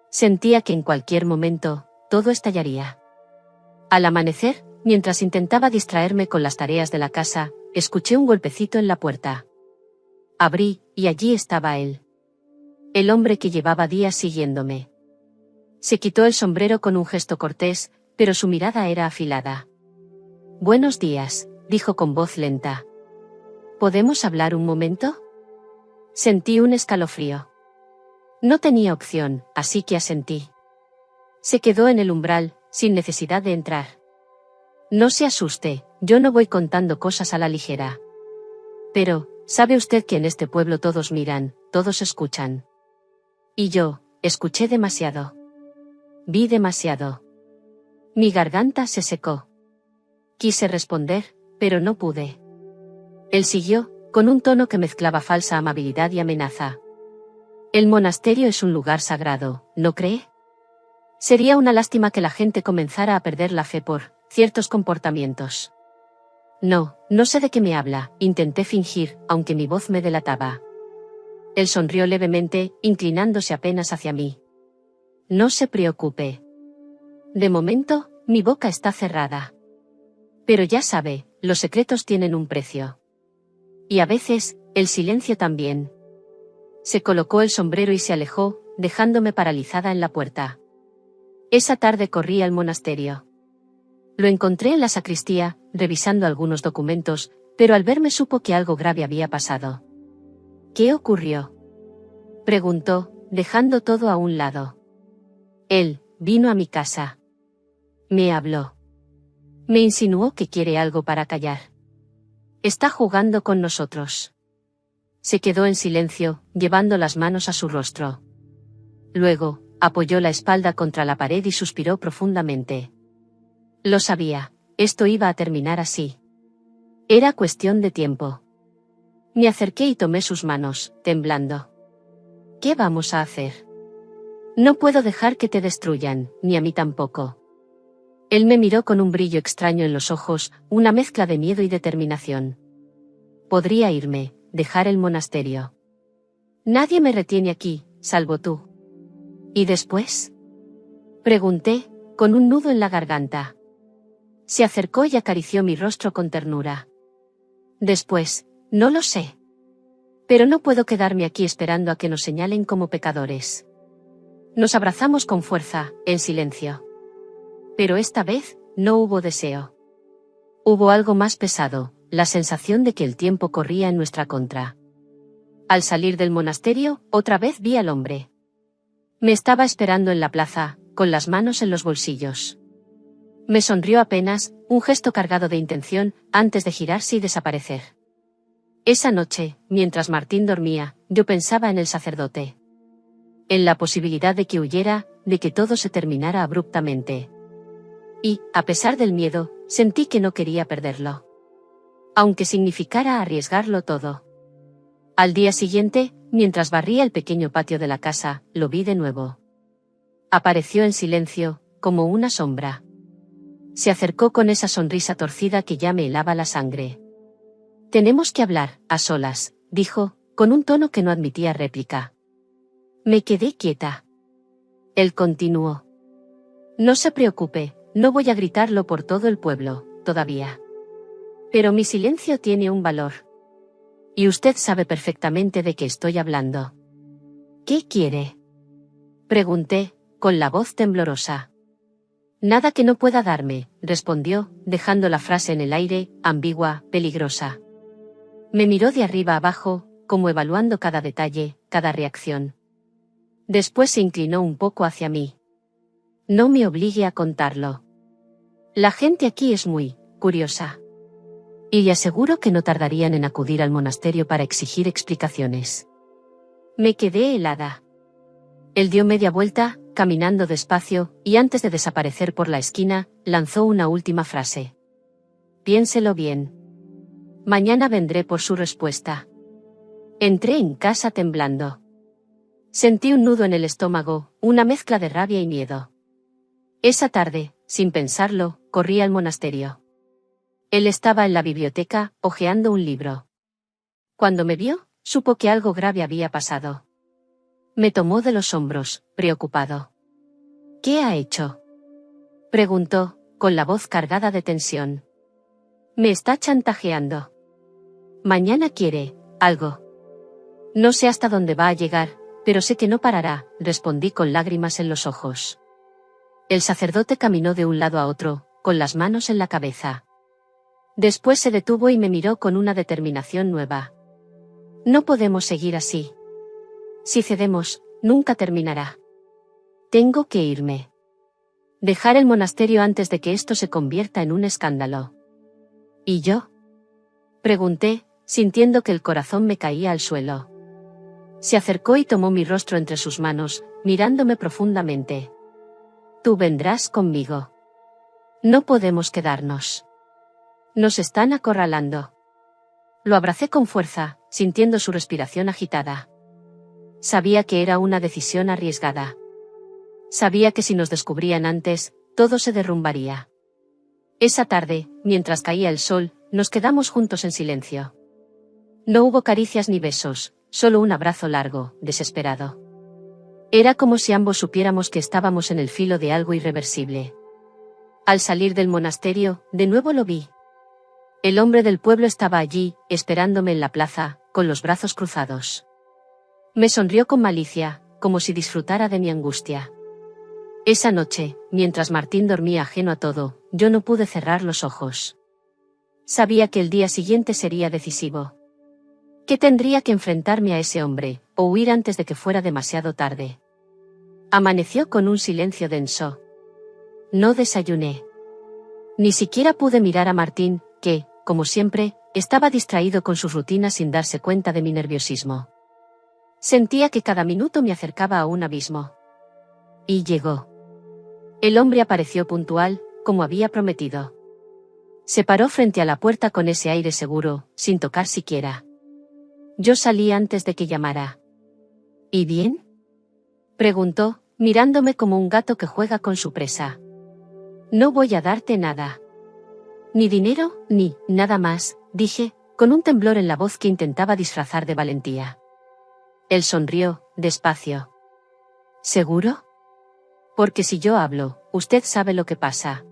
Sentía que en cualquier momento, todo estallaría. Al amanecer, mientras intentaba distraerme con las tareas de la casa, escuché un golpecito en la puerta. Abrí, y allí estaba él. El hombre que llevaba días siguiéndome. Se quitó el sombrero con un gesto cortés, pero su mirada era afilada. Buenos días, dijo con voz lenta. ¿Podemos hablar un momento? Sentí un escalofrío. No tenía opción, así que asentí. Se quedó en el umbral, sin necesidad de entrar. No se asuste, yo no voy contando cosas a la ligera. Pero, ¿sabe usted que en este pueblo todos miran, todos escuchan? Y yo, escuché demasiado. Vi demasiado. Mi garganta se secó. Quise responder, pero no pude. Él siguió, con un tono que mezclaba falsa amabilidad y amenaza. El monasterio es un lugar sagrado, ¿no cree? Sería una lástima que la gente comenzara a perder la fe por ciertos comportamientos. No, no sé de qué me habla, intenté fingir, aunque mi voz me delataba. Él sonrió levemente, inclinándose apenas hacia mí. No se preocupe. De momento, mi boca está cerrada. Pero ya sabe, los secretos tienen un precio. Y a veces, el silencio también. Se colocó el sombrero y se alejó, dejándome paralizada en la puerta. Esa tarde corrí al monasterio. Lo encontré en la sacristía, revisando algunos documentos, pero al verme supo que algo grave había pasado. ¿Qué ocurrió?, preguntó, dejando todo a un lado. Él vino a mi casa. Me habló. Me insinuó que quiere algo para callar. Está jugando con nosotros. Se quedó en silencio, llevando las manos a su rostro. Luego, apoyó la espalda contra la pared y suspiró profundamente. Lo sabía, esto iba a terminar así. Era cuestión de tiempo. Me acerqué y tomé sus manos, temblando. ¿Qué vamos a hacer? No puedo dejar que te destruyan, ni a mí tampoco. Él me miró con un brillo extraño en los ojos, una mezcla de miedo y determinación. Podría irme, dejar el monasterio. Nadie me retiene aquí, salvo tú. ¿Y después?, pregunté, con un nudo en la garganta. Se acercó y acarició mi rostro con ternura. Después, no lo sé. Pero no puedo quedarme aquí esperando a que nos señalen como pecadores. Nos abrazamos con fuerza, en silencio. Pero esta vez, no hubo deseo. Hubo algo más pesado, la sensación de que el tiempo corría en nuestra contra. Al salir del monasterio, otra vez vi al hombre. Me estaba esperando en la plaza, con las manos en los bolsillos. Me sonrió apenas, un gesto cargado de intención, antes de girarse y desaparecer. Esa noche, mientras Martín dormía, yo pensaba en el sacerdote. En la posibilidad de que huyera, de que todo se terminara abruptamente. Y, a pesar del miedo, sentí que no quería perderlo. Aunque significara arriesgarlo todo. Al día siguiente, mientras barría el pequeño patio de la casa, lo vi de nuevo. Apareció en silencio, como una sombra. Se acercó con esa sonrisa torcida que ya me helaba la sangre. «Tenemos que hablar, a solas», dijo, con un tono que no admitía réplica. Me quedé quieta. Él continuó. «No se preocupe, no voy a gritarlo por todo el pueblo, todavía. Pero mi silencio tiene un valor. Y usted sabe perfectamente de qué estoy hablando». «¿Qué quiere?», pregunté, con la voz temblorosa. «Nada que no pueda darme», respondió, dejando la frase en el aire, ambigua, peligrosa. Me miró de arriba abajo, como evaluando cada detalle, cada reacción. Después se inclinó un poco hacia mí. «No me obligue a contarlo. La gente aquí es muy curiosa. Y le aseguro que no tardarían en acudir al monasterio para exigir explicaciones». Me quedé helada. Él dio media vuelta, caminando despacio, y antes de desaparecer por la esquina, lanzó una última frase. «Piénselo bien. Mañana vendré por su respuesta». Entré en casa temblando. Sentí un nudo en el estómago, una mezcla de rabia y miedo. Esa tarde, sin pensarlo, corrí al monasterio. Él estaba en la biblioteca, hojeando un libro. Cuando me vio, supo que algo grave había pasado. Me tomó de los hombros, preocupado. «¿Qué ha hecho?», preguntó, con la voz cargada de tensión. «Me está chantajeando. Mañana quiere algo. No sé hasta dónde va a llegar, pero sé que no parará», respondí con lágrimas en los ojos. El sacerdote caminó de un lado a otro, con las manos en la cabeza. Después se detuvo y me miró con una determinación nueva. «No podemos seguir así. Si cedemos, nunca terminará. Tengo que irme. Dejar el monasterio antes de que esto se convierta en un escándalo». «¿Y yo?», pregunté, sintiendo que el corazón me caía al suelo. Se acercó y tomó mi rostro entre sus manos, mirándome profundamente. «Tú vendrás conmigo. No podemos quedarnos. Nos están acorralando». Lo abracé con fuerza, sintiendo su respiración agitada. Sabía que era una decisión arriesgada. Sabía que si nos descubrían antes, todo se derrumbaría. Esa tarde, mientras caía el sol, nos quedamos juntos en silencio. No hubo caricias ni besos, solo un abrazo largo, desesperado. Era como si ambos supiéramos que estábamos en el filo de algo irreversible. Al salir del monasterio, de nuevo lo vi. El hombre del pueblo estaba allí, esperándome en la plaza, con los brazos cruzados. Me sonrió con malicia, como si disfrutara de mi angustia. Esa noche, mientras Martín dormía ajeno a todo, yo no pude cerrar los ojos. Sabía que el día siguiente sería decisivo. Que tendría que enfrentarme a ese hombre, o huir antes de que fuera demasiado tarde. Amaneció con un silencio denso. No desayuné. Ni siquiera pude mirar a Martín, que, como siempre, estaba distraído con sus rutinas sin darse cuenta de mi nerviosismo. Sentía que cada minuto me acercaba a un abismo. Y llegó. El hombre apareció puntual, como había prometido. Se paró frente a la puerta con ese aire seguro, sin tocar siquiera. Yo salí antes de que llamara. «¿Y bien?», preguntó, mirándome como un gato que juega con su presa. «No voy a darte nada. Ni dinero, ni nada más», dije, con un temblor en la voz que intentaba disfrazar de valentía. Él sonrió, despacio. «¿Seguro? Porque si yo hablo, usted sabe lo que pasa».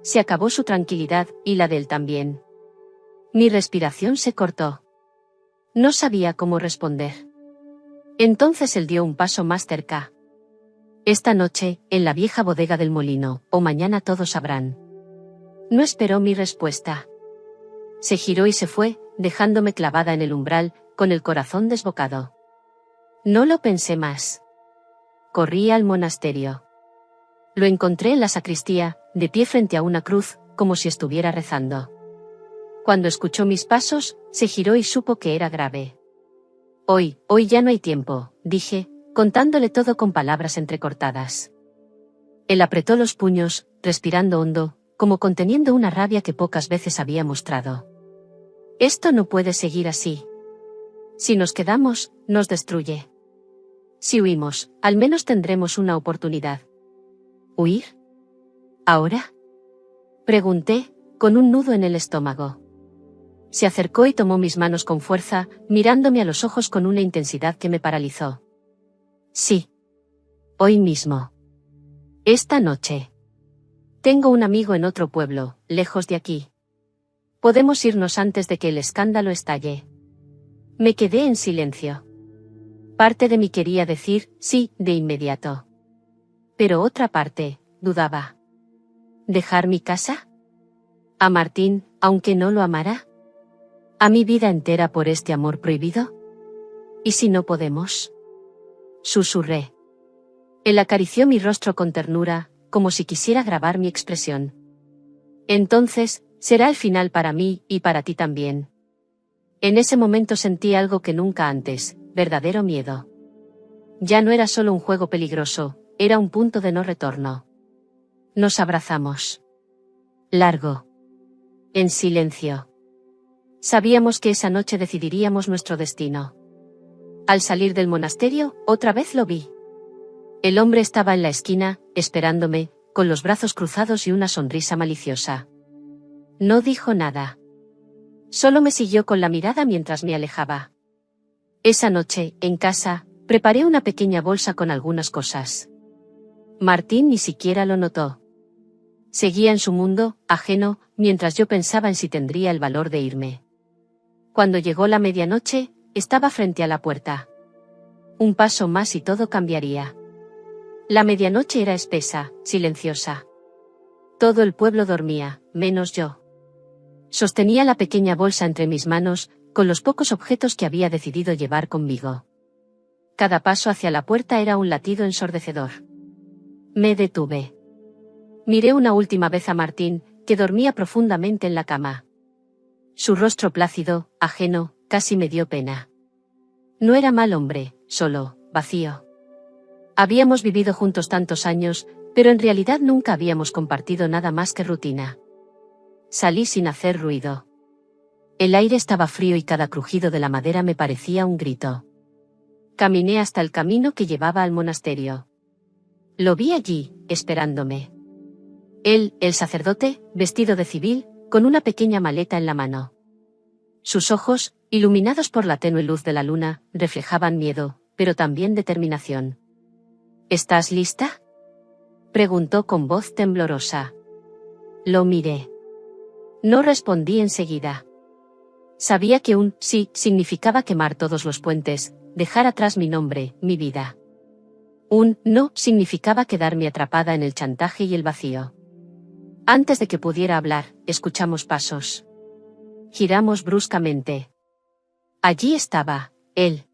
Se acabó su tranquilidad, y la de él también. Mi respiración se cortó. No sabía cómo responder. Entonces él dio un paso más cerca. Esta noche, en la vieja bodega del molino, o mañana todos sabrán. No esperó mi respuesta. Se giró y se fue, dejándome clavada en el umbral, con el corazón desbocado. No lo pensé más. Corrí al monasterio. Lo encontré en la sacristía, de pie frente a una cruz, como si estuviera rezando. Cuando escuchó mis pasos, se giró y supo que era grave. Hoy ya no hay tiempo, dije, contándole todo con palabras entrecortadas. Él apretó los puños, respirando hondo, como conteniendo una rabia que pocas veces había mostrado. Esto no puede seguir así. Si nos quedamos, nos destruye. Si huimos, al menos tendremos una oportunidad. ¿Huir? ¿Ahora? Pregunté, con un nudo en el estómago. Se acercó y tomó mis manos con fuerza, mirándome a los ojos con una intensidad que me paralizó. Sí. Hoy mismo. Esta noche. Tengo un amigo en otro pueblo, lejos de aquí. Podemos irnos antes de que el escándalo estalle. Me quedé en silencio. Parte de mí quería decir sí, de inmediato. Pero otra parte, dudaba. ¿Dejar mi casa? ¿A Martín, aunque no lo amara? ¿A mi vida entera por este amor prohibido? ¿Y si no podemos? Susurré. Él acarició mi rostro con ternura, como si quisiera grabar mi expresión. Entonces, será el final para mí y para ti también. En ese momento sentí algo que nunca antes, verdadero miedo. Ya no era solo un juego peligroso, era un punto de no retorno. Nos abrazamos. Largo. En silencio. Sabíamos que esa noche decidiríamos nuestro destino. Al salir del monasterio, otra vez lo vi. El hombre estaba en la esquina, esperándome, con los brazos cruzados y una sonrisa maliciosa. No dijo nada. Solo me siguió con la mirada mientras me alejaba. Esa noche, en casa, preparé una pequeña bolsa con algunas cosas. Martín ni siquiera lo notó. Seguía en su mundo, ajeno, mientras yo pensaba en si tendría el valor de irme. Cuando llegó la medianoche, estaba frente a la puerta. Un paso más y todo cambiaría. La medianoche era espesa, silenciosa. Todo el pueblo dormía, menos yo. Sostenía la pequeña bolsa entre mis manos, con los pocos objetos que había decidido llevar conmigo. Cada paso hacia la puerta era un latido ensordecedor. Me detuve. Miré una última vez a Martín, que dormía profundamente en la cama. Su rostro plácido, ajeno, casi me dio pena. No era mal hombre, solo, vacío. Habíamos vivido juntos tantos años, pero en realidad nunca habíamos compartido nada más que rutina. Salí sin hacer ruido. El aire estaba frío y cada crujido de la madera me parecía un grito. Caminé hasta el camino que llevaba al monasterio. Lo vi allí, esperándome. Él, el sacerdote, vestido de civil, con una pequeña maleta en la mano. Sus ojos, iluminados por la tenue luz de la luna, reflejaban miedo, pero también determinación. ¿Estás lista?, preguntó con voz temblorosa. Lo miré. No respondí enseguida. Sabía que un sí significaba quemar todos los puentes, dejar atrás mi nombre, mi vida. Un no significaba quedarme atrapada en el chantaje y el vacío. Antes de que pudiera hablar, escuchamos pasos. Giramos bruscamente. Allí estaba, él.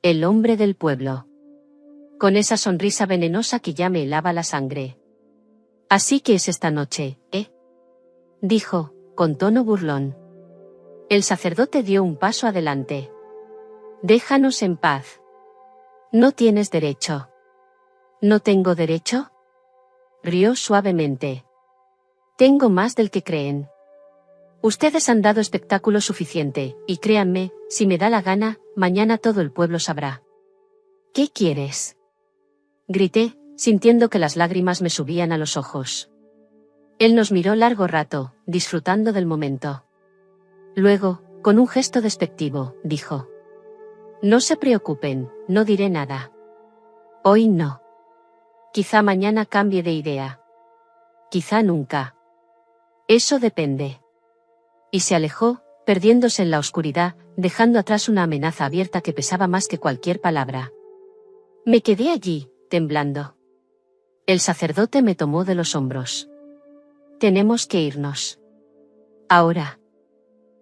El hombre del pueblo. Con esa sonrisa venenosa que ya me helaba la sangre. Así que es esta noche, ¿eh?, dijo, con tono burlón. El sacerdote dio un paso adelante. Déjanos en paz. No tienes derecho. ¿No tengo derecho? Rió suavemente. Tengo más del que creen. Ustedes han dado espectáculo suficiente, y créanme, si me da la gana, mañana todo el pueblo sabrá. ¿Qué quieres?, grité, sintiendo que las lágrimas me subían a los ojos. Él nos miró largo rato, disfrutando del momento. Luego, con un gesto despectivo, dijo: No se preocupen, no diré nada. Hoy no. Quizá mañana cambie de idea. Quizá nunca. Eso depende. Y se alejó, perdiéndose en la oscuridad, dejando atrás una amenaza abierta que pesaba más que cualquier palabra. Me quedé allí, temblando. El sacerdote me tomó de los hombros. Tenemos que irnos. Ahora.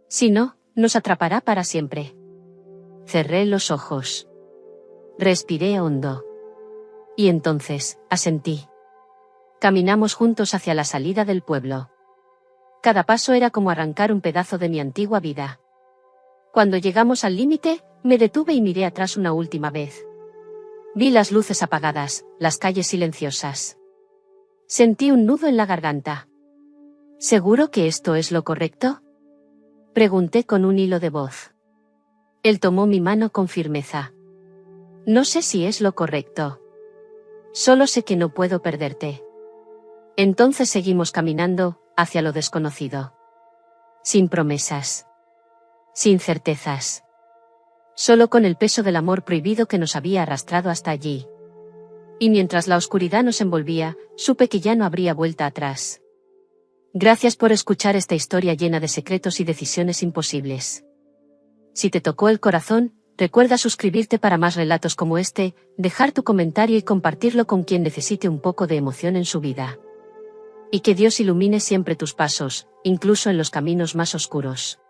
Si no, nos atrapará para siempre. Cerré los ojos. Respiré hondo. Y entonces, asentí. Caminamos juntos hacia la salida del pueblo. Cada paso era como arrancar un pedazo de mi antigua vida. Cuando llegamos al límite, me detuve y miré atrás una última vez. Vi las luces apagadas, las calles silenciosas. Sentí un nudo en la garganta. ¿Seguro que esto es lo correcto? Pregunté con un hilo de voz. Él tomó mi mano con firmeza. No sé si es lo correcto. Solo sé que no puedo perderte. Entonces seguimos caminando, hacia lo desconocido. Sin promesas. Sin certezas. Solo con el peso del amor prohibido que nos había arrastrado hasta allí. Y mientras la oscuridad nos envolvía, supe que ya no habría vuelta atrás. Gracias por escuchar esta historia llena de secretos y decisiones imposibles. Si te tocó el corazón, recuerda suscribirte para más relatos como este, dejar tu comentario y compartirlo con quien necesite un poco de emoción en su vida. Y que Dios ilumine siempre tus pasos, incluso en los caminos más oscuros.